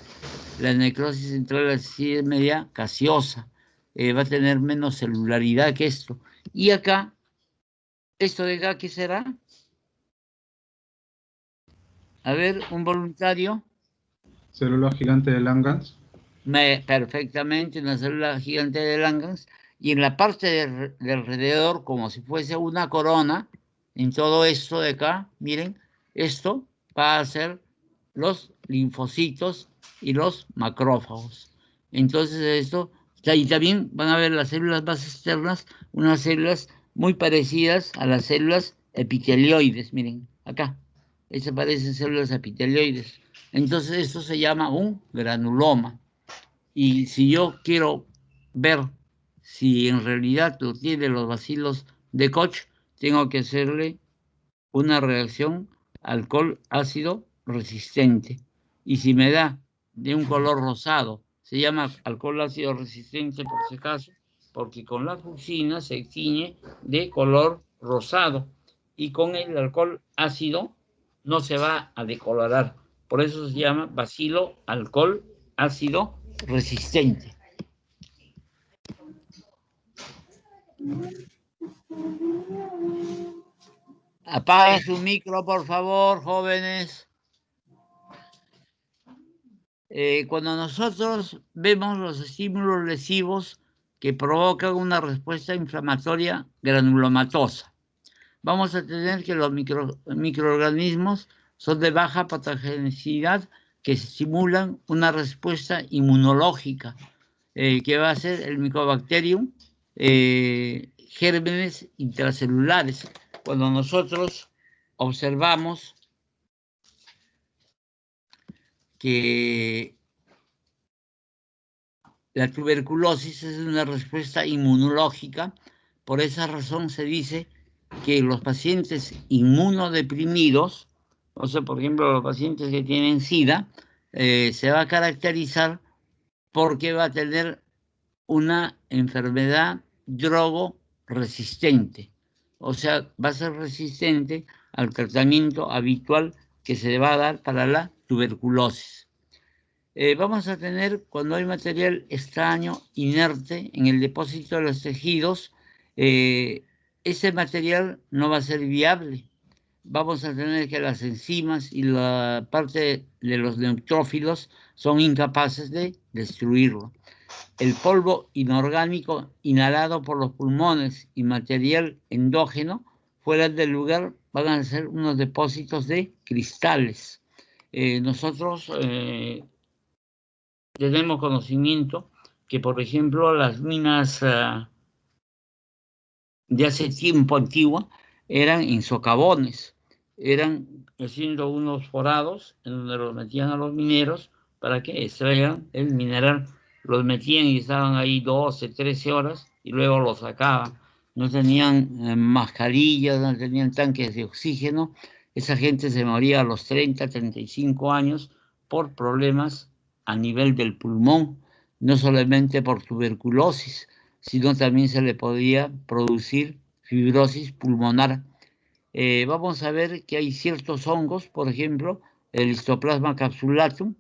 La necrosis central así es media gaseosa, va a tener menos celularidad que esto. Y acá, ¿esto de acá qué será? A ver, un voluntario. Célula gigante de Langhans. Perfectamente, una célula gigante de Langhans. Y en la parte de alrededor, como si fuese una corona, en todo esto de acá, miren, esto va a ser los linfocitos y los macrófagos. Entonces esto Y también van a ver las células más externas, unas células muy parecidas a las células epitelioides. Miren, acá. Estas parecen células epitelioides. Entonces esto se llama un granuloma. Y si yo quiero ver si en realidad lo tiene los bacilos de Koch, tengo que hacerle una reacción alcohol ácido resistente. Y si me da de un color rosado, se llama alcohol ácido resistente por si acaso, porque con la fucsina se tiñe de color rosado y con el alcohol ácido no se va a decolorar. Por eso se llama bacilo alcohol ácido resistente. Apaga su micro, por favor, jóvenes. Cuando nosotros vemos los estímulos lesivos que provocan una respuesta inflamatoria granulomatosa, vamos a tener que los microorganismos son de baja patogenicidad que estimulan una respuesta inmunológica, que va a ser el Mycobacterium, gérmenes intracelulares. Cuando nosotros observamos que la tuberculosis es una respuesta inmunológica, por esa razón se dice que los pacientes inmunodeprimidos, o sea, por ejemplo, los pacientes que tienen SIDA, se va a caracterizar porque va a tener una enfermedad drogoresistente. O sea, va a ser resistente al tratamiento habitual que se va a dar para la tuberculosis. Vamos a tener, cuando hay material extraño, inerte, en el depósito de los tejidos, ese material no va a ser viable. Vamos a tener que las enzimas y la parte de los neutrófilos son incapaces de destruirlo. El polvo inorgánico inhalado por los pulmones y material endógeno fuera del lugar van a ser unos depósitos de cristales. Nosotros tenemos conocimiento que, por ejemplo, las minas de hace tiempo antigua eran en socavones, eran haciendo unos forados en donde los metían a los mineros para que extraigan el mineral. Los metían y estaban ahí 12, 13 horas y luego los sacaban. No tenían mascarillas, no tenían tanques de oxígeno. Esa gente se moría a los 30, 35 años por problemas a nivel del pulmón, no solamente por tuberculosis, sino también se le podía producir fibrosis pulmonar. Vamos a ver que hay ciertos hongos, por ejemplo, el Histoplasma capsulatum,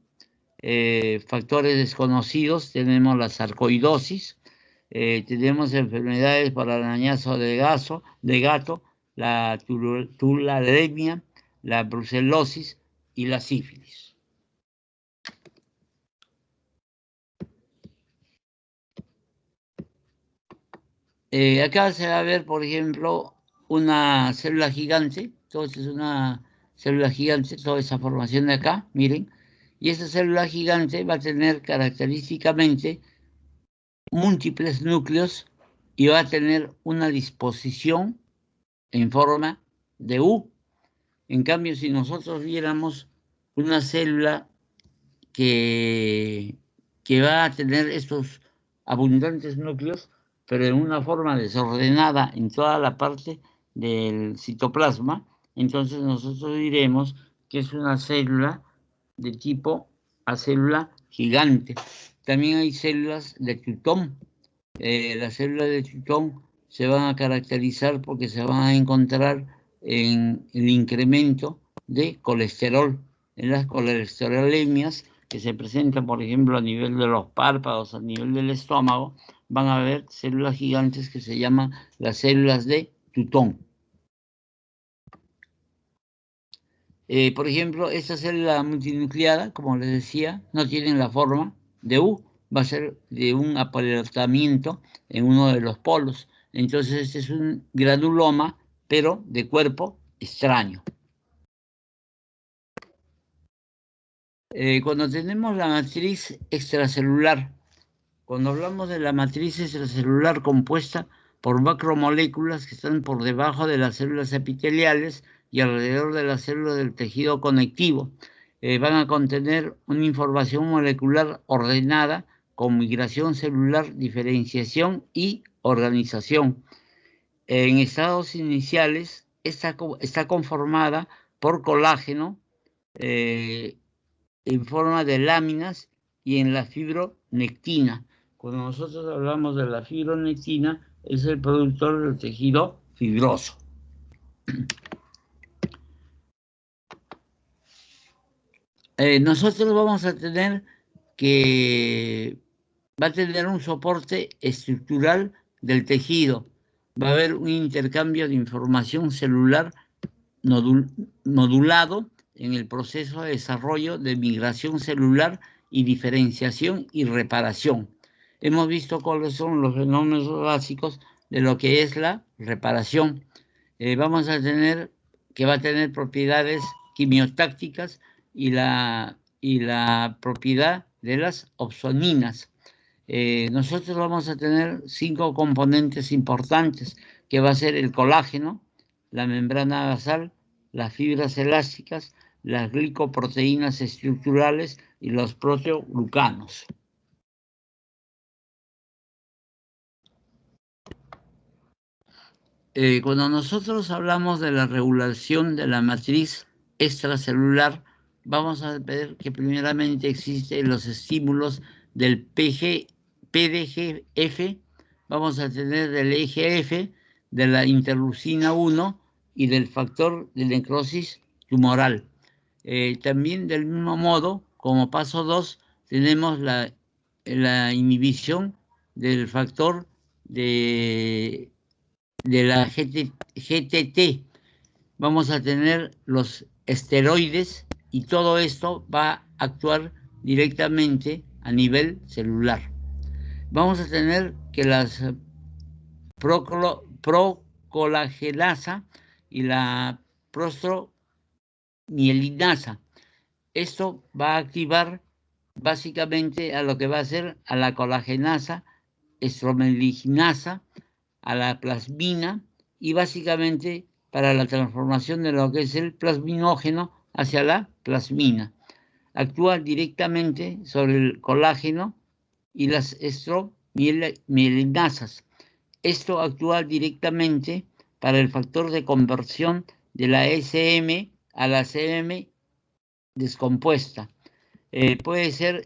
factores desconocidos, tenemos la sarcoidosis, tenemos enfermedades para el arañazo de gato, la tularemia, la brucelosis y la sífilis. Acá se va a ver, por ejemplo, una célula gigante. Todo esto es una célula gigante, toda esa formación de acá, miren. Y esta célula gigante va a tener característicamente múltiples núcleos y va a tener una disposición en forma de U. En cambio, si nosotros viéramos una célula que va a tener estos abundantes núcleos, pero en una forma desordenada en toda la parte del citoplasma, entonces nosotros diremos que es una célula de tipo acélula gigante. También hay células de Tutón. Las células de Tutón se van a caracterizar porque se van a encontrar en el incremento de colesterol, en las colesterolemias que se presentan, por ejemplo, a nivel de los párpados, a nivel del estómago, van a haber células gigantes que se llaman las células de Tutón. Por ejemplo, esta célula multinucleada, como les decía, no tiene la forma de U, va a ser de un apalancamiento en uno de los polos. Entonces este es un granuloma, pero de cuerpo extraño. Cuando tenemos la matriz extracelular Cuando hablamos de la matriz extracelular compuesta por macromoléculas que están por debajo de las células epiteliales y alrededor de las células del tejido conectivo, van a contener una información molecular ordenada con migración celular, diferenciación y organización. En estados iniciales está conformada por colágeno en forma de láminas y en la fibronectina. Cuando nosotros hablamos de la fibronectina, es el productor del tejido fibroso. Nosotros vamos a tener que va a tener un soporte estructural del tejido. Va a haber un intercambio de información celular modulado en el proceso de desarrollo de migración celular y diferenciación y reparación. Hemos visto cuáles son los fenómenos básicos de lo que es la reparación. Vamos a tener que va a tener propiedades quimiotácticas y la propiedad de las opsoninas. Nosotros vamos a tener 5 componentes importantes, que va a ser el colágeno, la membrana basal, las fibras elásticas, las glicoproteínas estructurales y los proteoglucanos. Cuando nosotros hablamos de la regulación de la matriz extracelular, vamos a ver que primeramente existen los estímulos del PDGF, vamos a tener del EGF, de la interleucina 1 y del factor de necrosis tumoral. También del mismo modo, como paso 2, tenemos la inhibición del factor de la GTT. Vamos a tener los esteroides y todo esto va a actuar directamente a nivel celular. Vamos a tener que las procolagenasa y la prostromielinasa. Esto va a activar básicamente a lo que va a ser a la colagenasa, estromeliginasa, a la plasmina y básicamente para la transformación de lo que es el plasminógeno hacia la plasmina. Actúa directamente sobre el colágeno y las estromielinasas. Esto actúa directamente para el factor de conversión de la SM a la CM descompuesta. Puede ser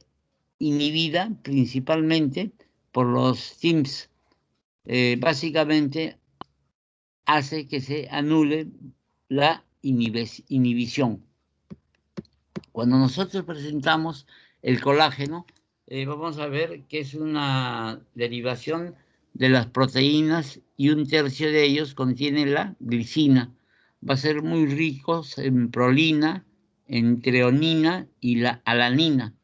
inhibida principalmente por los TIMS. Básicamente hace que se anule la inhibición. Cuando nosotros presentamos el colágeno, vamos a ver que es una derivación de las proteínas y 1/3 de ellos contiene la glicina. Va a ser muy rico en prolina, en treonina y la alanina.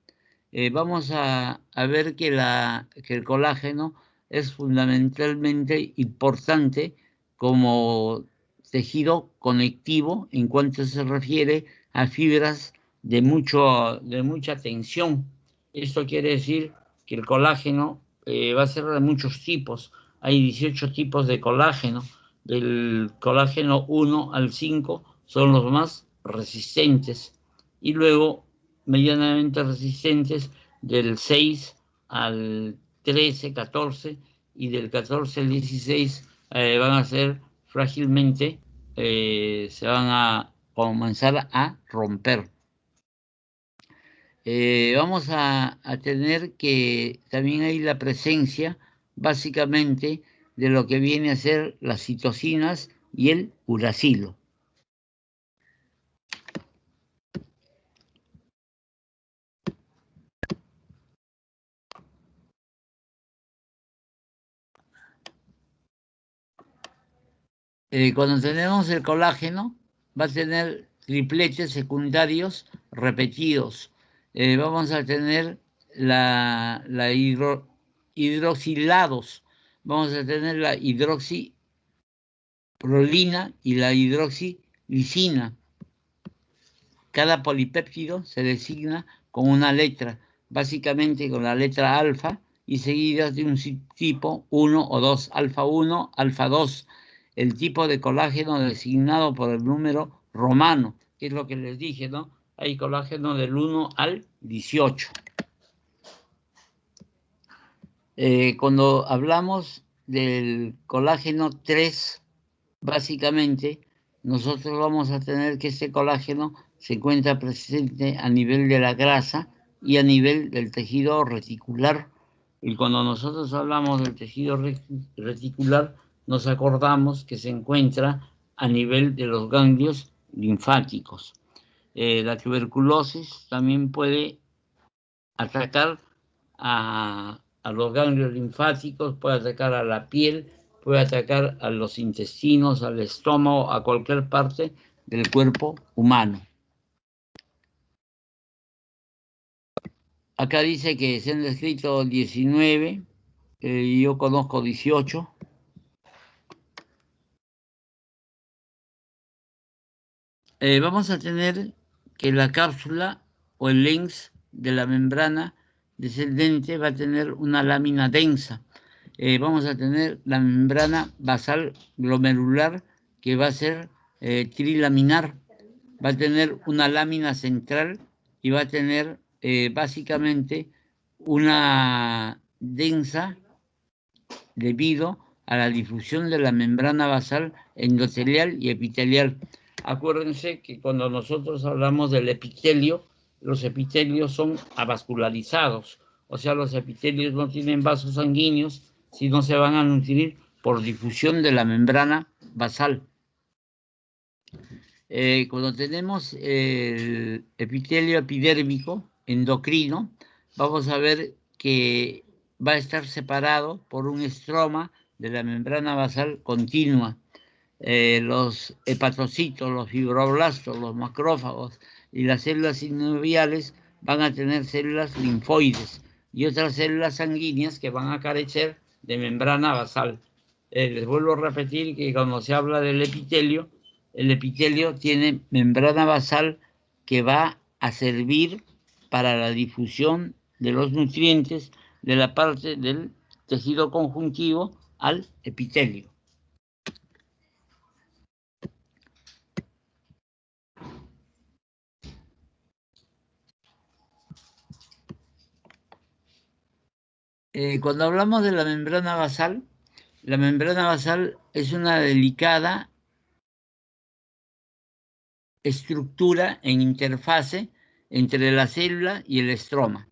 Vamos a ver que el colágeno es fundamentalmente importante como tejido conectivo en cuanto se refiere a fibras de mucha tensión. Esto quiere decir que el colágeno va a ser de muchos tipos. Hay 18 tipos de colágeno. Del colágeno 1 al 5 son los más resistentes. Y luego, medianamente resistentes, del 6 al 13, 14 y del 14 al 16 van a ser frágilmente, se van a comenzar a romper. Vamos a tener que también hay la presencia básicamente de lo que viene a ser las citocinas y el uracilo. Cuando tenemos el colágeno, va a tener tripletes secundarios repetidos. Vamos a tener la hidroxilados. Vamos a tener la hidroxiprolina y la hidroxilisina. Cada polipéptido se designa con una letra, básicamente con la letra alfa y seguidas de un tipo 1 o 2, alfa 1, alfa 2, el tipo de colágeno designado por el número romano, que es lo que les dije, ¿no? Hay colágeno del 1 al 18. Cuando hablamos del colágeno 3, básicamente, nosotros vamos a tener que este colágeno se encuentra presente a nivel de la grasa y a nivel del tejido reticular. Y cuando nosotros hablamos del tejido reticular, nos acordamos que se encuentra a nivel de los ganglios linfáticos. La tuberculosis también puede atacar a los ganglios linfáticos, puede atacar a la piel, puede atacar a los intestinos, al estómago, a cualquier parte del cuerpo humano. Acá dice que se han descrito 19, yo conozco 18. Vamos a tener que la cápsula o el lens de la membrana descendente va a tener una lámina densa. Vamos a tener la membrana basal glomerular que va a ser trilaminar. Va a tener una lámina central y va a tener básicamente una densa debido a la difusión de la membrana basal endotelial y epitelial. Acuérdense que cuando nosotros hablamos del epitelio, los epitelios son avascularizados, o sea, los epitelios no tienen vasos sanguíneos, sino se van a nutrir por difusión de la membrana basal. Cuando tenemos el epitelio epidérmico endocrino, vamos a ver que va a estar separado por un estroma de la membrana basal continua. Los hepatocitos, los fibroblastos, los macrófagos y las células sinoviales van a tener células linfoides y otras células sanguíneas que van a carecer de membrana basal. Les vuelvo a repetir que cuando se habla del epitelio, el epitelio tiene membrana basal que va a servir para la difusión de los nutrientes de la parte del tejido conjuntivo al epitelio. Cuando hablamos de la membrana basal es una delicada estructura en interfase entre la célula y el estroma.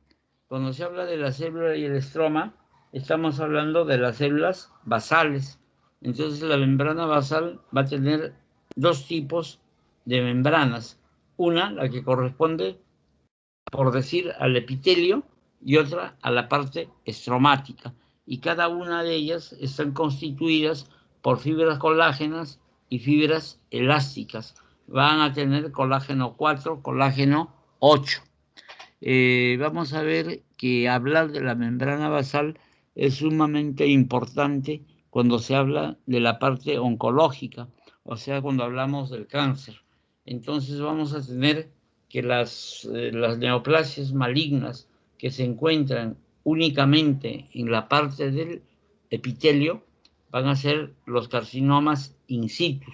Cuando se habla de la célula y el estroma, estamos hablando de las células basales. Entonces la membrana basal va a tener dos tipos de membranas. Una, la que corresponde, por decir, al epitelio, y otra a la parte estromática. Y cada una de ellas están constituidas por fibras colágenas y fibras elásticas. Van a tener colágeno 4, colágeno 8. Vamos a ver que hablar de la membrana basal es sumamente importante cuando se habla de la parte oncológica, o sea, cuando hablamos del cáncer. Entonces vamos a tener que las neoplasias malignas que se encuentran únicamente en la parte del epitelio van a ser los carcinomas in situ.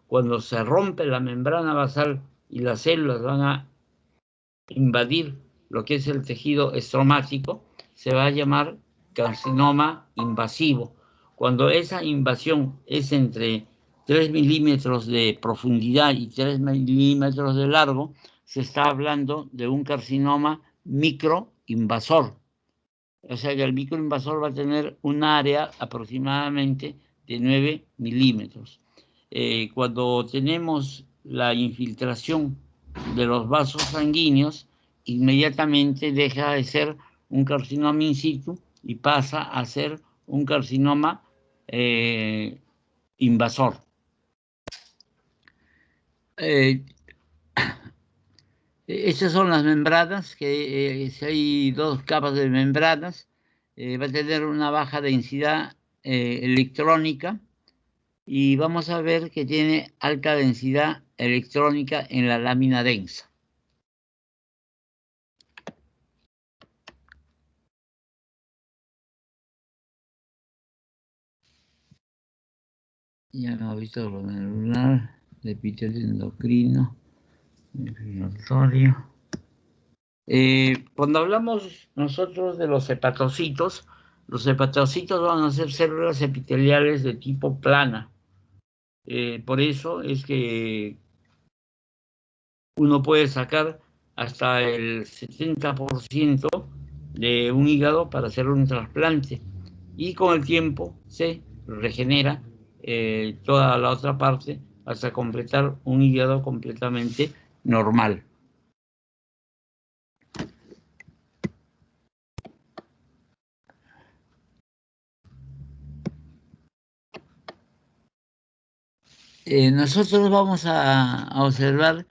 Cuando se rompe la membrana basal y las células van a invadir lo que es el tejido estromático, se va a llamar carcinoma invasivo. Cuando esa invasión es entre 3 milímetros de profundidad y 3 milímetros de largo, se está hablando de un carcinoma microinvasor. O sea que el microinvasor va a tener un área aproximadamente de 9 milímetros. Cuando tenemos la infiltración de los vasos sanguíneos, inmediatamente deja de ser un carcinoma in situ y pasa a ser un carcinoma invasor. Estas son las membranas, que si hay dos capas de membranas, va a tener una baja densidad electrónica y vamos a ver que tiene alta densidad electrónica en la lámina densa. Ya hemos visto glomerular, de epitelio endocrino, inflamatorio. Cuando hablamos nosotros de los hepatocitos van a ser células epiteliales de tipo plana. Por eso es que uno puede sacar hasta el 70% de un hígado para hacer un trasplante y con el tiempo se regenera toda la otra parte hasta completar un hígado completamente normal. Nosotros vamos a observar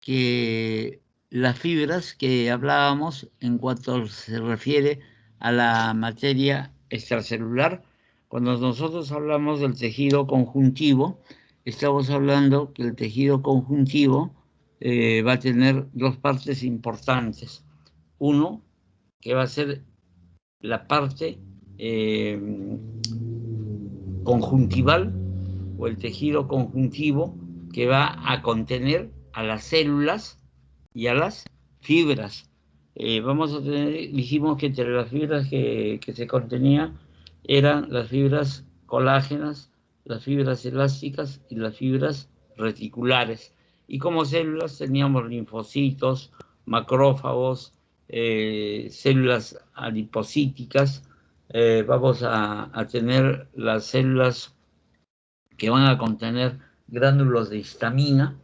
que las fibras que hablábamos en cuanto se refiere a la materia extracelular, cuando nosotros hablamos del tejido conjuntivo, estamos hablando que el tejido conjuntivo va a tener dos partes importantes. Uno, que va a ser la parte conjuntival o el tejido conjuntivo que va a contener a las células y a las fibras. Vamos a tener, dijimos que entre las fibras que se contenía eran las fibras colágenas, las fibras elásticas y las fibras reticulares. Y como células teníamos linfocitos, macrófagos, células adipocíticas, vamos a tener las células que van a contener gránulos de histamina,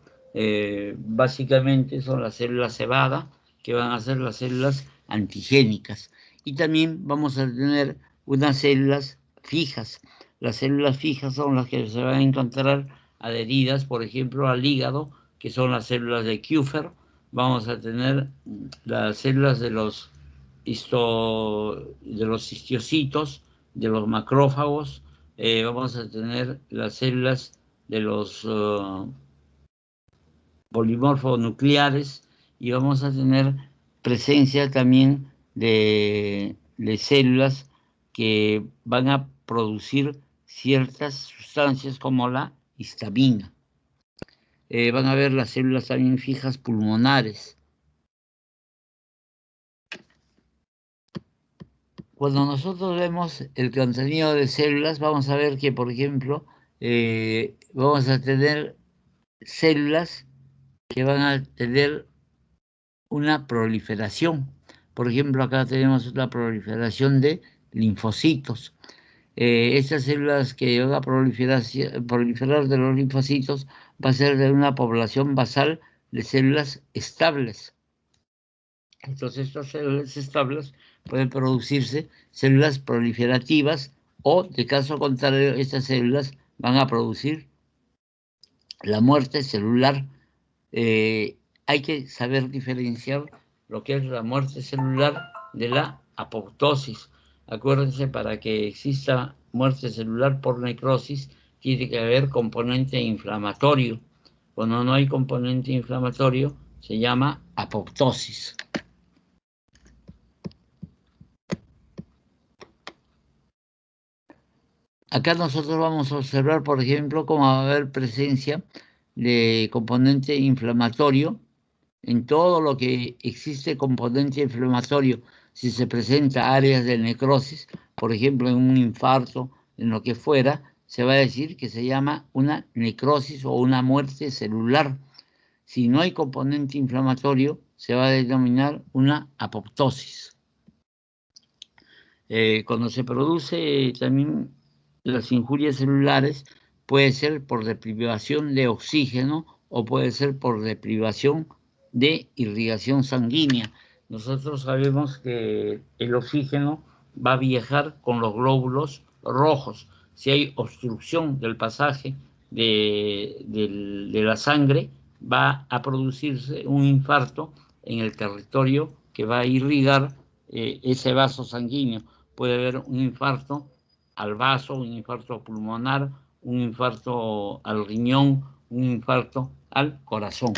básicamente son las células cebada, que van a ser las células antigénicas. Y también vamos a tener unas células fijas. Las células fijas son las que se van a encontrar adheridas, por ejemplo, al hígado, que son las células de Kupffer. Vamos a tener las células de los histiocitos, de los macrófagos. Vamos a tener las células de los polimorfonucleares y vamos a tener presencia también de células que van a producir ciertas sustancias como la histamina. Van a ver las células también fijas pulmonares. Cuando nosotros vemos el contenido de células, vamos a ver que, por ejemplo, vamos a tener células que van a tener una proliferación. Por ejemplo, acá tenemos una proliferación de linfocitos. Estas células que van a proliferar de los linfocitos va a ser de una población basal de células estables. Entonces, estas células estables pueden producirse células proliferativas o, de caso contrario, estas células van a producir la muerte celular. Hay que saber diferenciar lo que es la muerte celular de la apoptosis. Acuérdense, para que exista muerte celular por necrosis, tiene que haber componente inflamatorio. Cuando no hay componente inflamatorio, se llama apoptosis. Acá nosotros vamos a observar, por ejemplo, cómo va a haber presencia de componente inflamatorio. En todo lo que existe componente inflamatorio, si se presenta áreas de necrosis, por ejemplo, en un infarto, en lo que fuera, se va a decir que se llama una necrosis o una muerte celular. Si no hay componente inflamatorio, se va a denominar una apoptosis. Cuando se produce también las injurias celulares, puede ser por deprivación de oxígeno o puede ser por deprivación de irrigación sanguínea. Nosotros sabemos que el oxígeno va a viajar con los glóbulos rojos. Si hay obstrucción del pasaje de la sangre, va a producirse un infarto en el territorio que va a irrigar ese vaso sanguíneo. Puede haber un infarto al vaso, un infarto pulmonar, un infarto al riñón, un infarto al corazón.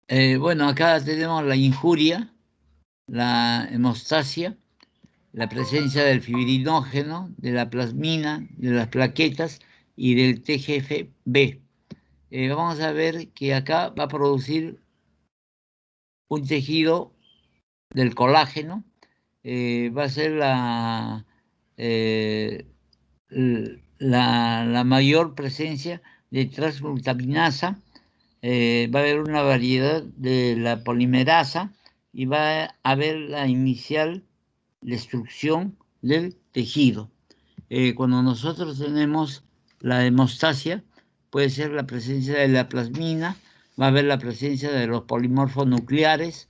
Bueno, acá tenemos la injuria, la hemostasia, la presencia del fibrinógeno, de la plasmina, de las plaquetas y del TGF-B. Vamos a ver que acá va a producir un tejido del colágeno, va a ser la mayor presencia de transglutaminasa, va a haber una variedad de la polimerasa y va a haber la inicial destrucción del tejido. Cuando nosotros tenemos la hemostasia, puede ser la presencia de la plasmina, va a haber la presencia de los polimorfos nucleares,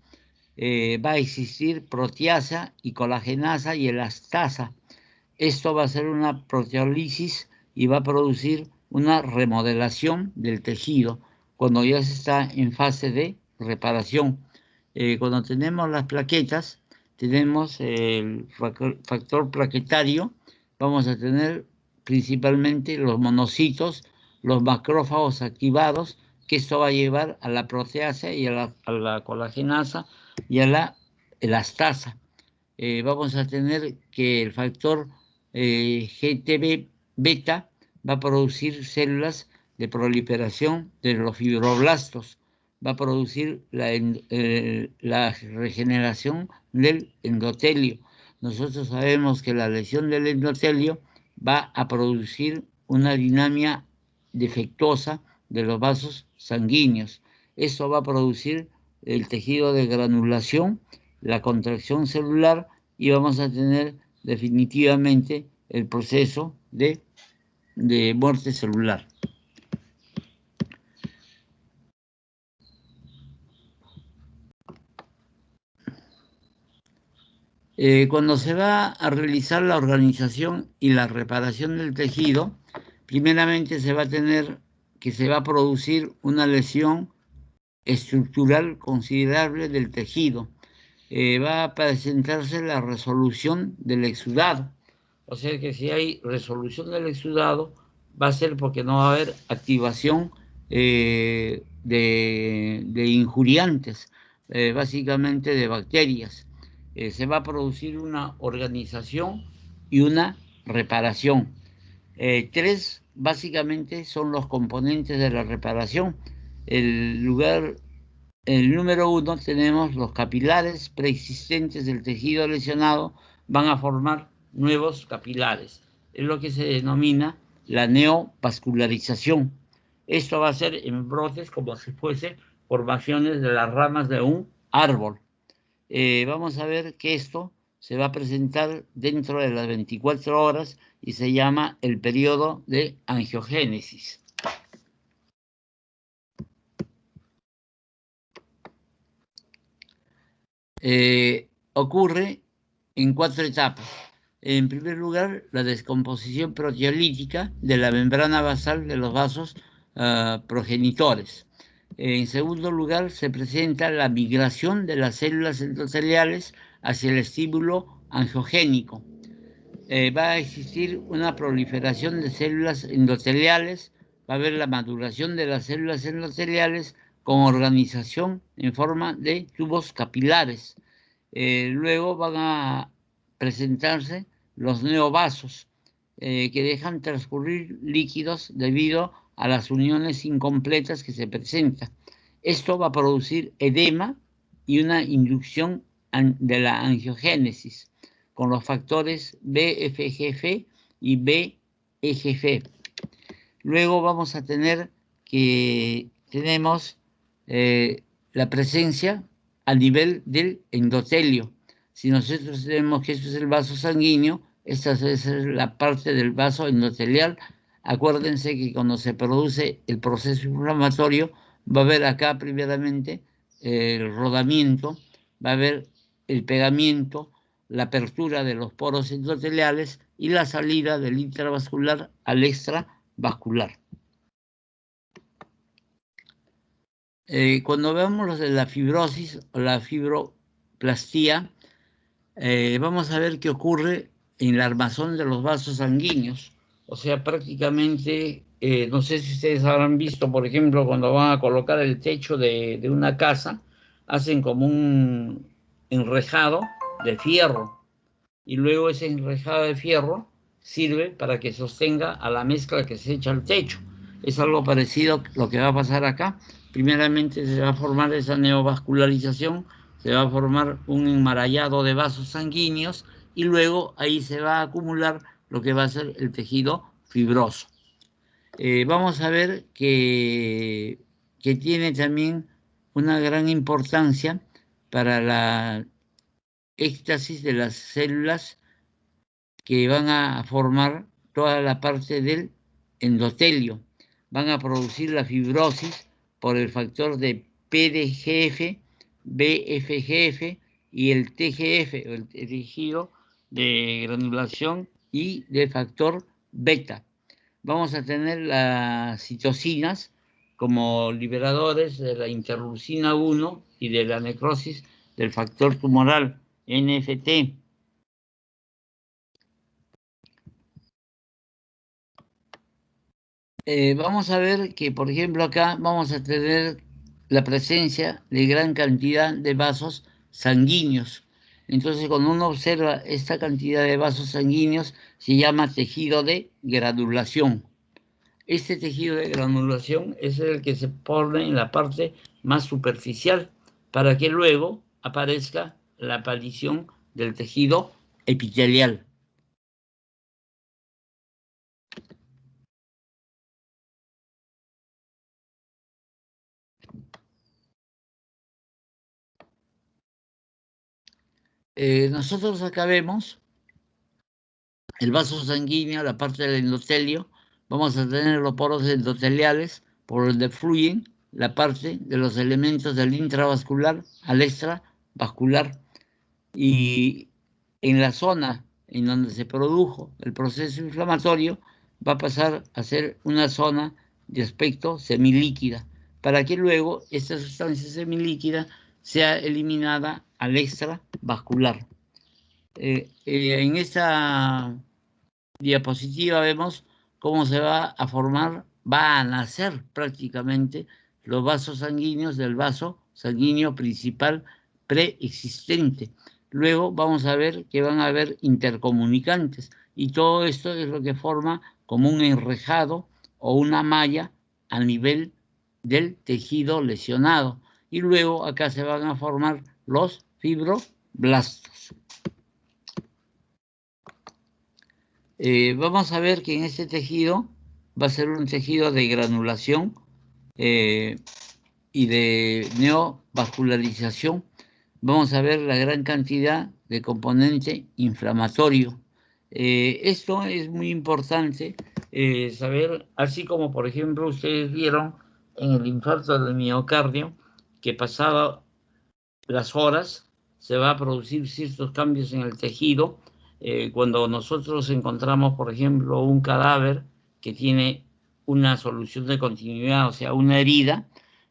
va a existir proteasa y colagenasa y elastasa. Esto va a ser una proteólisis y va a producir una remodelación del tejido cuando ya se está en fase de reparación. Cuando tenemos las plaquetas, tenemos el factor plaquetario, vamos a tener principalmente los monocitos, los macrófagos activados, que esto va a llevar a la proteasa y a la colagenasa y a la elastasa. Vamos a tener que el factor GTB beta va a producir células de proliferación de los fibroblastos, va a producir la regeneración del endotelio. Nosotros sabemos que la lesión del endotelio va a producir una dinámica defectuosa de los vasos sanguíneos. Esto va a producir el tejido de granulación, la contracción celular y vamos a tener definitivamente el proceso de muerte celular. Cuando se va a realizar la organización y la reparación del tejido, primeramente se va a producir una lesión estructural considerable del tejido. Va a presentarse la resolución del exudado. O sea que si hay resolución del exudado, va a ser porque no va a haber activación de injuriantes, básicamente de bacterias. Se va a producir una organización y una reparación. Tres básicamente son los componentes de la reparación. El número 1 tenemos los capilares preexistentes del tejido lesionado, van a formar nuevos capilares. Es lo que se denomina la neovascularización. Esto va a ser en brotes como si fuese formaciones de las ramas de un árbol. Vamos a ver que esto se va a presentar dentro de las 24 horas y se llama el periodo de angiogénesis. Ocurre en 4 etapas. En primer lugar, la descomposición proteolítica de la membrana basal de los vasos progenitores. En segundo lugar, se presenta la migración de las células endoteliales hacia el estímulo angiogénico. Va a existir una proliferación de células endoteliales, va a haber la maduración de las células endoteliales con organización en forma de tubos capilares. Luego van a presentarse los neovasos, que dejan transcurrir líquidos debido a las uniones incompletas que se presentan. Esto va a producir edema y una inducción de la angiogénesis con los factores BFGF y BEGF. Luego vamos a tener que tenemos la presencia a nivel del endotelio. Si nosotros tenemos que esto es el vaso sanguíneo, esta es la parte del vaso endotelial. Acuérdense que cuando se produce el proceso inflamatorio, va a haber acá primeramente el rodamiento, va a haber el pegamiento, la apertura de los poros endoteliales y la salida del intravascular al extravascular. Cuando vemos los de la fibrosis o la fibroplastía, vamos a ver qué ocurre en la armazón de los vasos sanguíneos. O sea, prácticamente no sé si ustedes habrán visto, por ejemplo, cuando van a colocar el techo de una casa, hacen como un enrejado de fierro, y luego ese enrejado de fierro sirve para que sostenga a la mezcla que se echa al techo. Es algo parecido a lo que va a pasar acá. Primeramente se va a formar esa neovascularización, se va a formar un enmarallado de vasos sanguíneos y luego ahí se va a acumular lo que va a ser el tejido fibroso. Vamos a ver que tiene también una gran importancia para la éxtasis de las células que van a formar toda la parte del endotelio. Van a producir la fibrosis por el factor de PDGF, BFGF y el TGF, el tejido de granulación, y de factor beta. Vamos a tener las citocinas como liberadores de la interleucina 1 y de la necrosis del factor tumoral, NFT. Vamos a ver que, por ejemplo, acá vamos a tener la presencia de gran cantidad de vasos sanguíneos. Entonces, cuando uno observa esta cantidad de vasos sanguíneos, se llama tejido de granulación. Este tejido de granulación es el que se pone en la parte más superficial para que luego aparezca la aparición del tejido epitelial. Nosotros acá vemos el vaso sanguíneo, la parte del endotelio. Vamos a tener los poros endoteliales por donde fluyen la parte de los elementos del intravascular al extravascular. Y en la zona en donde se produjo el proceso inflamatorio va a pasar a ser una zona de aspecto semilíquida, para que luego esta sustancia semilíquida sea eliminada al extravascular. En esta diapositiva vemos cómo se va a formar, va a nacer prácticamente los vasos sanguíneos del vaso sanguíneo principal preexistente. Luego vamos a ver que van a haber intercomunicantes y todo esto es lo que forma como un enrejado o una malla a nivel del tejido lesionado. Y luego acá se van a formar los fibroblastos. Vamos a ver que en este tejido va a ser un tejido de granulación y de neovascularización. Vamos a ver la gran cantidad de componente inflamatorio. Esto es muy importante saber, así como por ejemplo ustedes vieron en el infarto del miocardio, que pasado las horas se va a producir ciertos cambios en el tejido. Cuando nosotros encontramos, por ejemplo, un cadáver que tiene una solución de continuidad, o sea, una herida,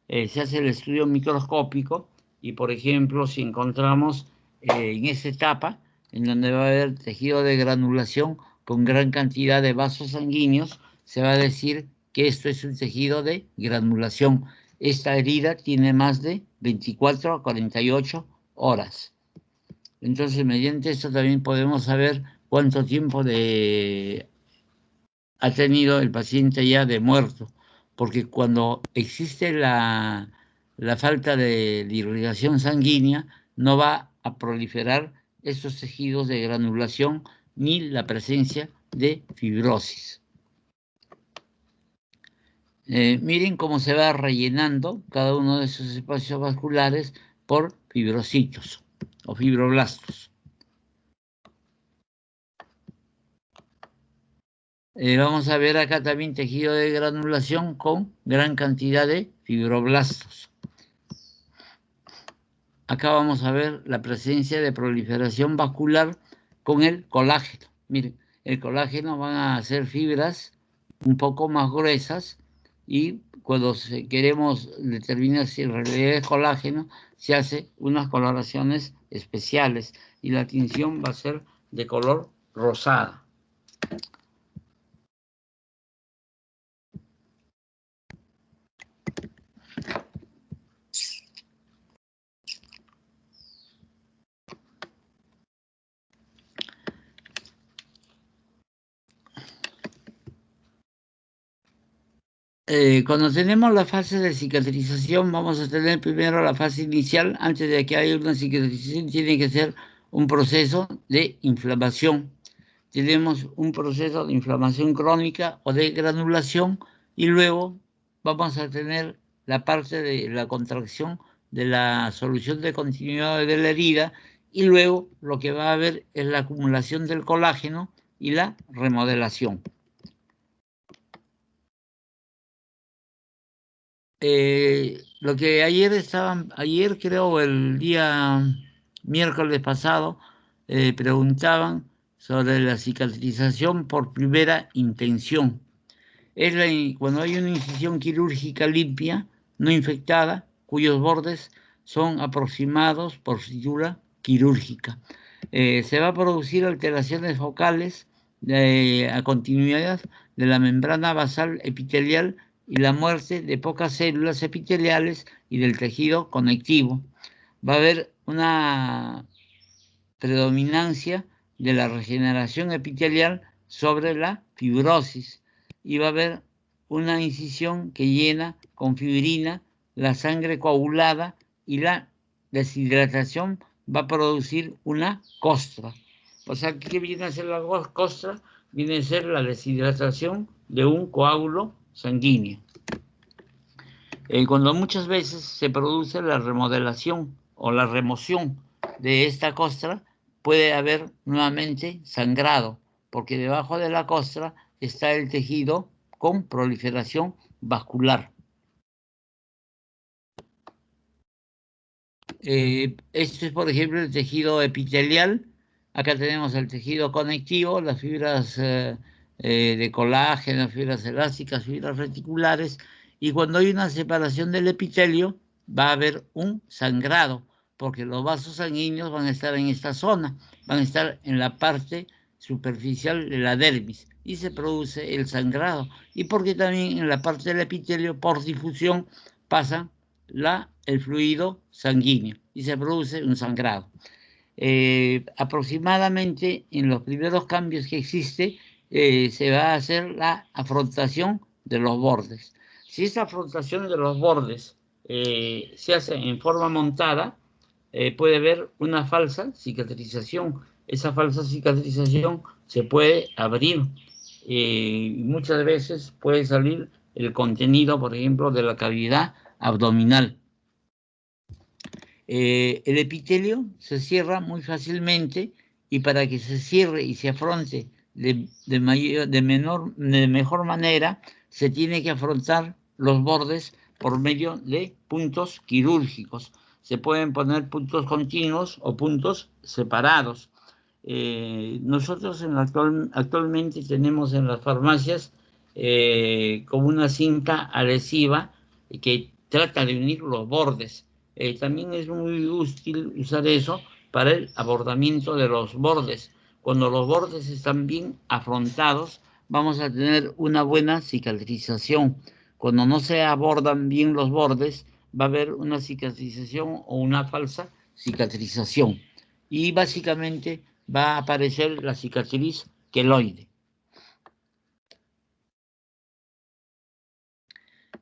se hace el estudio microscópico y, por ejemplo, si encontramos en esa etapa, en donde va a haber tejido de granulación con gran cantidad de vasos sanguíneos, se va a decir que esto es un tejido de granulación. Esta herida tiene más de 24 a 48 horas. Entonces, mediante esto también podemos saber cuánto tiempo ha tenido el paciente ya de muerto, porque cuando existe la falta de irrigación sanguínea, no va a proliferar estos tejidos de granulación ni la presencia de fibrosis. Miren cómo se va rellenando cada uno de esos espacios vasculares por fibrocitos o fibroblastos. Vamos a ver acá también tejido de granulación con gran cantidad de fibroblastos. Acá vamos a ver la presencia de proliferación vascular con el colágeno. Miren, el colágeno van a ser fibras un poco más gruesas y cuando queremos determinar si en realidad es colágeno, se hace unas coloraciones especiales y la tinción va a ser de color rosada. Cuando tenemos la fase de cicatrización, vamos a tener primero la fase inicial. Antes de que haya una cicatrización, tiene que ser un proceso de inflamación. Tenemos un proceso de inflamación crónica o de granulación, y luego vamos a tener la parte de la contracción de la solución de continuidad de la herida, y luego lo que va a haber es la acumulación del colágeno y la remodelación. Lo que ayer creo el día miércoles pasado, preguntaban sobre la cicatrización por primera intención. Es cuando hay una incisión quirúrgica limpia, no infectada, cuyos bordes son aproximados por sutura quirúrgica. Se va a producir alteraciones focales a continuidad de la membrana basal epitelial y la muerte de pocas células epiteliales y del tejido conectivo. Va a haber una predominancia de la regeneración epitelial sobre la fibrosis, y va a haber una incisión que llena con fibrina la sangre coagulada, y la deshidratación va a producir una costra. O sea, ¿qué viene a ser la costra? Viene a ser la deshidratación de un coágulo sanguíneo. Cuando muchas veces se produce la remodelación o la remoción de esta costra, puede haber nuevamente sangrado, porque debajo de la costra está el tejido con proliferación vascular. Este es, por ejemplo, el tejido epitelial. Acá tenemos el tejido conectivo, las fibras de colágeno, fibras elásticas, fibras reticulares, y cuando hay una separación del epitelio va a haber un sangrado, porque los vasos sanguíneos van a estar en esta zona, van a estar en la parte superficial de la dermis, y se produce el sangrado, y porque también en la parte del epitelio, por difusión, pasa el fluido sanguíneo y se produce un sangrado. Aproximadamente en los primeros cambios que existe, se va a hacer la afrontación de los bordes. Si esa afrontación de los bordes se hace en forma montada, puede haber una falsa cicatrización. Esa falsa cicatrización se puede abrir, y muchas veces puede salir el contenido, por ejemplo, de la cavidad abdominal. El epitelio se cierra muy fácilmente, y para que se cierre y se afronte de mejor manera, se tiene que afrontar los bordes por medio de puntos quirúrgicos. Se pueden poner puntos continuos o puntos separados. Nosotros actualmente tenemos en las farmacias como una cinta adhesiva que trata de unir los bordes. También es muy útil usar eso para el abordamiento de los bordes. Cuando los bordes están bien afrontados, vamos a tener una buena cicatrización. Cuando no se abordan bien los bordes, va a haber una cicatrización o una falsa cicatrización. Y básicamente va a aparecer la cicatriz queloide.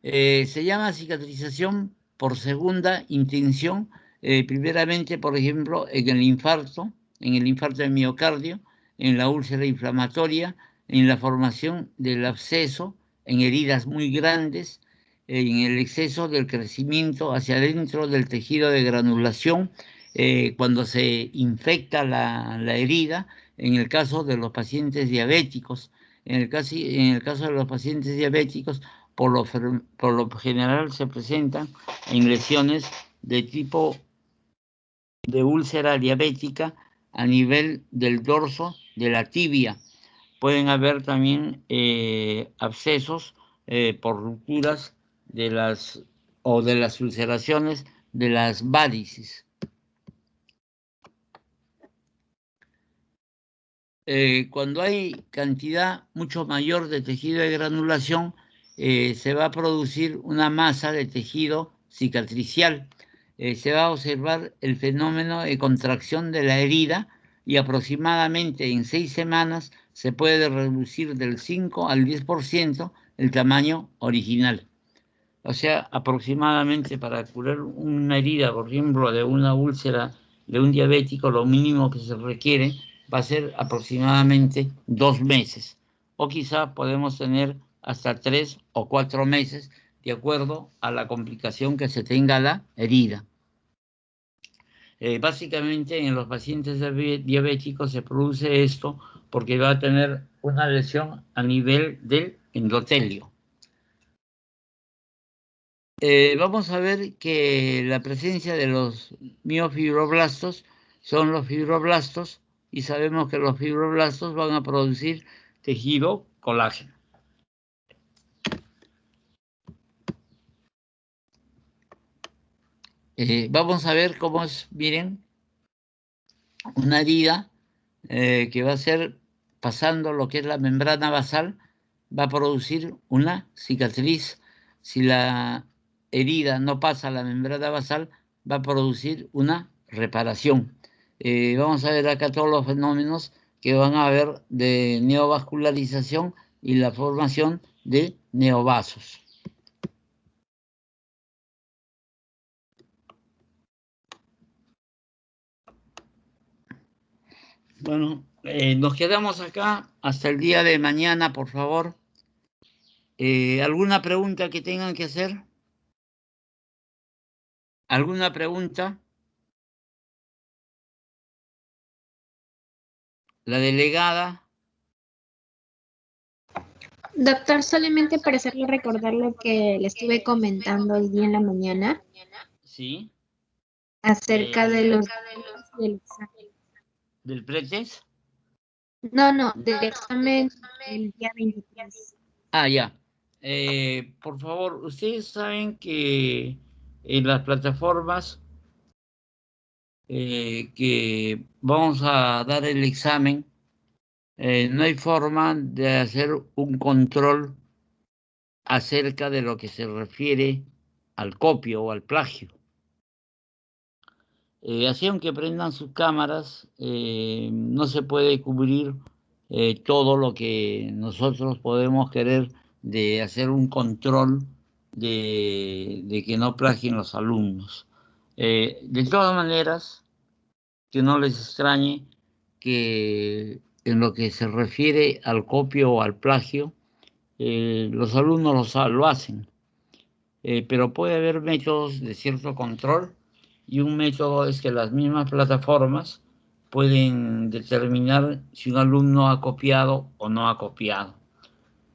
Se llama cicatrización por segunda intención, primeramente, por ejemplo, en el infarto de miocardio, en la úlcera inflamatoria, en la formación del absceso, en heridas muy grandes, en el exceso del crecimiento hacia adentro del tejido de granulación, cuando se infecta la herida, en el caso de los pacientes diabéticos. En el caso de los pacientes diabéticos, por lo general se presentan en lesiones de tipo de úlcera diabética a nivel del dorso de la tibia. Pueden haber también abscesos por rupturas de las ulceraciones de las varices. Cuando hay cantidad mucho mayor de tejido de granulación, se va a producir una masa de tejido cicatricial. Se va a observar el fenómeno de contracción de la herida, y aproximadamente en 6 semanas se puede reducir del 5 al 10% el tamaño original. O sea, aproximadamente para curar una herida, por ejemplo, de una úlcera de un diabético, lo mínimo que se requiere va a ser aproximadamente 2 meses. O quizá podemos tener hasta 3 o 4 meses, de acuerdo a la complicación que se tenga la herida. Básicamente en los pacientes diabéticos se produce esto porque va a tener una lesión a nivel del endotelio. Vamos a ver que la presencia de los miofibroblastos son los fibroblastos y sabemos que los fibroblastos van a producir tejido colágeno. Vamos a ver cómo es, miren, una herida que va a ser pasando lo que es la membrana basal, va a producir una cicatriz. Si la herida no pasa la membrana basal, va a producir una reparación. Vamos a ver acá todos los fenómenos que van a haber de neovascularización y la formación de neovasos. Bueno, nos quedamos acá hasta el día de mañana, por favor. ¿Alguna pregunta que tengan que hacer? ¿Alguna pregunta? La delegada. Doctor, solamente para hacerle recordar lo que le estuve comentando hoy día en la mañana. Sí. Acerca de los del examen. ¿Del pretest? No, del examen el día 23. Ah, ya. Por favor, ustedes saben que en las plataformas que vamos a dar el examen, no hay forma de hacer un control acerca de lo que se refiere al copio o al plagio. Así aunque prendan sus cámaras, no se puede cubrir todo lo que nosotros podemos querer de hacer un control de que no plagien los alumnos. De todas maneras, que no les extrañe que en lo que se refiere al copio o al plagio, los alumnos lo hacen, pero puede haber métodos de cierto control y un método es que las mismas plataformas pueden determinar si un alumno ha copiado o no ha copiado.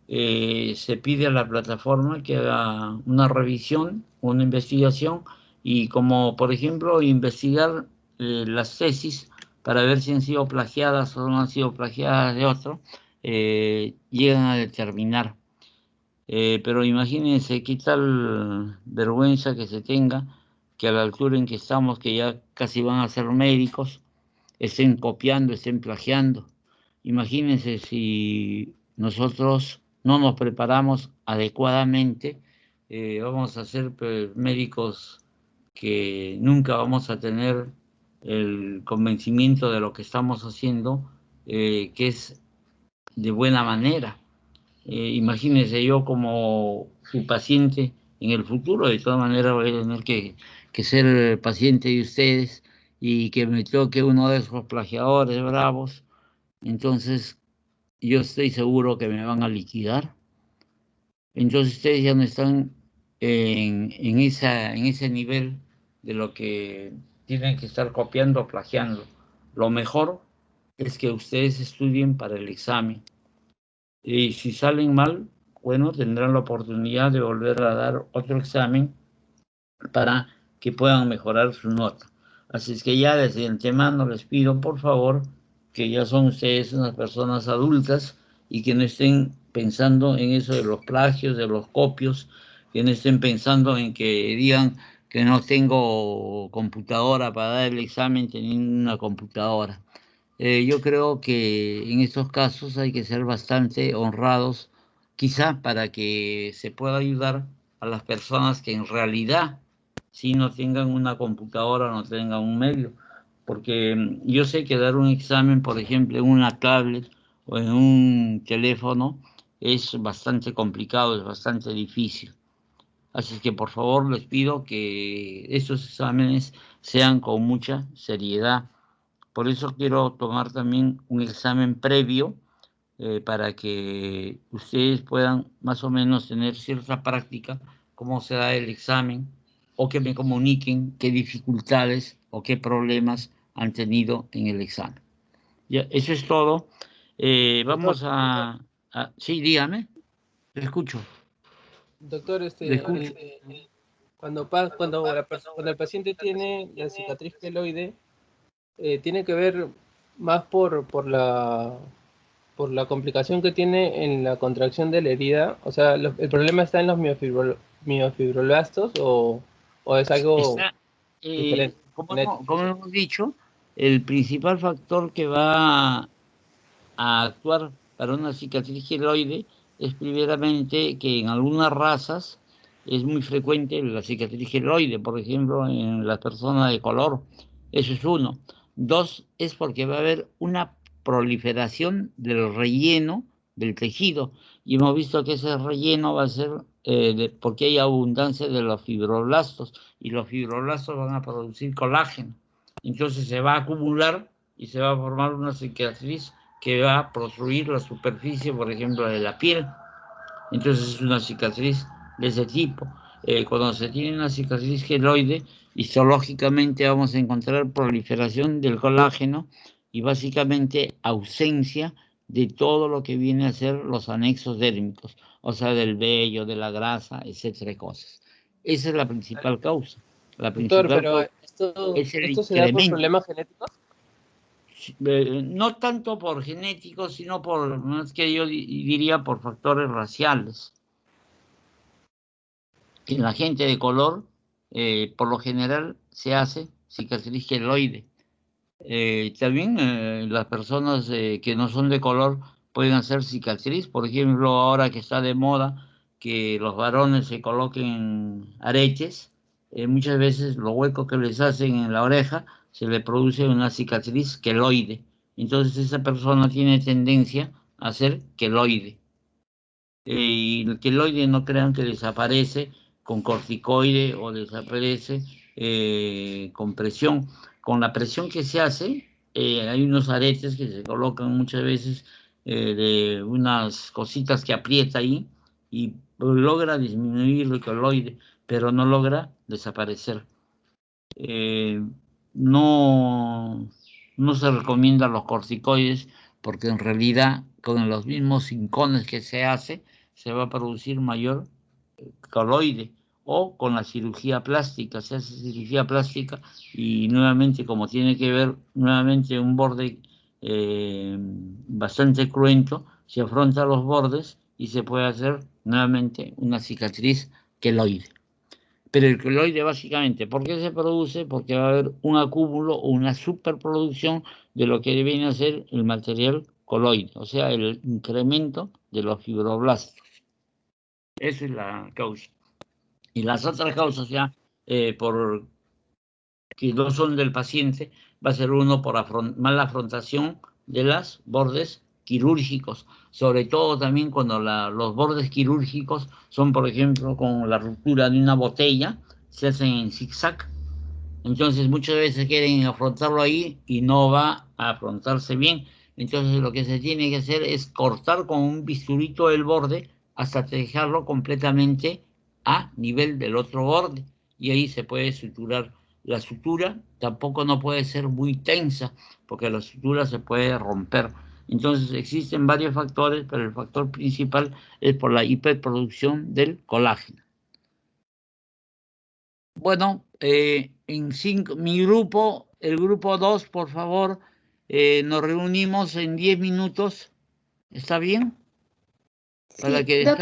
Se pide a la plataforma que haga una revisión, una investigación y como por ejemplo investigar las tesis para ver si han sido plagiadas o no han sido plagiadas de otro, llegan a determinar. Pero imagínense qué tal vergüenza que se tenga que a la altura en que estamos, que ya casi van a ser médicos, estén copiando, estén plagiando. Imagínense si nosotros no nos preparamos adecuadamente, vamos a ser médicos que nunca vamos a tener el convencimiento de lo que estamos haciendo, que es de buena manera. Imagínense yo como su paciente en el futuro, de todas maneras voy a tener que ser paciente de ustedes y que me toque uno de esos plagiadores bravos, entonces yo estoy seguro que me van a liquidar. Entonces ustedes ya no están en ese nivel de lo que tienen que estar copiando o plagiando. Lo mejor es que ustedes estudien para el examen. Y si salen mal, bueno, tendrán la oportunidad de volver a dar otro examen para que puedan mejorar su nota. Así es que ya desde antemano les pido, por favor, que ya son ustedes unas personas adultas y que no estén pensando en eso de los plagios, de los copios, que no estén pensando en que digan que no tengo computadora para dar el examen teniendo una computadora. Yo creo que en estos casos hay que ser bastante honrados, quizá para que se pueda ayudar a las personas que en realidad sí no tengan una computadora, no tengan un medio. Porque yo sé que dar un examen, por ejemplo, en una tablet o en un teléfono, es bastante complicado, es bastante difícil. Así que por favor les pido que estos exámenes sean con mucha seriedad. Por eso quiero tomar también un examen previo para que ustedes puedan más o menos tener cierta práctica cómo se da el examen, o que me comuniquen qué dificultades o qué problemas han tenido en el examen. Ya, eso es todo. Vamos a... Sí, dígame. Te escucho. Doctor, Le escucho. cuando el paciente tiene la cicatriz queloide, tiene que ver más por la complicación que tiene en la contracción de la herida. O sea, ¿el problema está en los miofibroblastos o es algo diferente? Como hemos dicho, el principal factor que va a actuar para una cicatriz queloide es primeramente que en algunas razas es muy frecuente la cicatriz queloide, por ejemplo, en las personas de color. Eso es uno. Dos, es porque va a haber una proliferación del relleno del tejido, y hemos visto que ese relleno va a ser porque hay abundancia de los fibroblastos, y los fibroblastos van a producir colágeno. Entonces se va a acumular y se va a formar una cicatriz que va a construir la superficie, por ejemplo, de la piel. Entonces es una cicatriz de ese tipo. Cuando se tiene una cicatriz queloide, histológicamente vamos a encontrar proliferación del colágeno y básicamente ausencia de todo lo que viene a ser los anexos dérmicos, o sea, del vello, de la grasa, etcétera, cosas. Esa es la principal causa. La Doctor, principal pero causa es el ¿esto se da por incremento. problemas genéticos? No tanto por genéticos, sino por, más que yo diría, por factores raciales. En la gente de color, por lo general, se hace cicatriz queloide. También las personas que no son de color pueden hacer cicatriz. Por ejemplo, ahora que está de moda que los varones se coloquen aretes, muchas veces los huecos que les hacen en la oreja se le produce una cicatriz queloide. Entonces esa persona tiene tendencia a ser queloide. Y el queloide no crean que desaparece con corticoide o desaparece con presión. Con la presión que se hace, hay unos aretes que se colocan muchas veces de unas cositas que aprieta ahí y logra disminuir el queloide, pero no logra desaparecer. No se recomiendan los corticoides porque en realidad con los mismos hincones que se hace se va a producir mayor queloide, o con la cirugía plástica, se hace cirugía plástica y nuevamente, como tiene que ver nuevamente un borde bastante cruento, se afronta los bordes y se puede hacer nuevamente una cicatriz queloide. Pero el queloide básicamente, ¿por qué se produce? Porque va a haber un acúmulo o una superproducción de lo que viene a ser el material coloide, o sea, el incremento de los fibroblastos. Esa es la causa. Y las otras causas ya, por que no son del paciente, va a ser uno por mala afrontación de los bordes quirúrgicos, sobre todo también cuando los bordes quirúrgicos son, por ejemplo, con la ruptura de una botella, se hacen en zigzag. Entonces muchas veces quieren afrontarlo ahí y no va a afrontarse bien. Entonces lo que se tiene que hacer es cortar con un bisturito el borde hasta dejarlo completamente a nivel del otro borde, y ahí se puede suturar. La sutura tampoco no puede ser muy tensa porque la sutura se puede romper. Entonces existen varios factores, pero el factor principal es por la hiperproducción del colágeno. Bueno, mi grupo, el grupo 2, por favor, nos reunimos en 10 minutos. ¿Está bien? Sí, Para que doctor,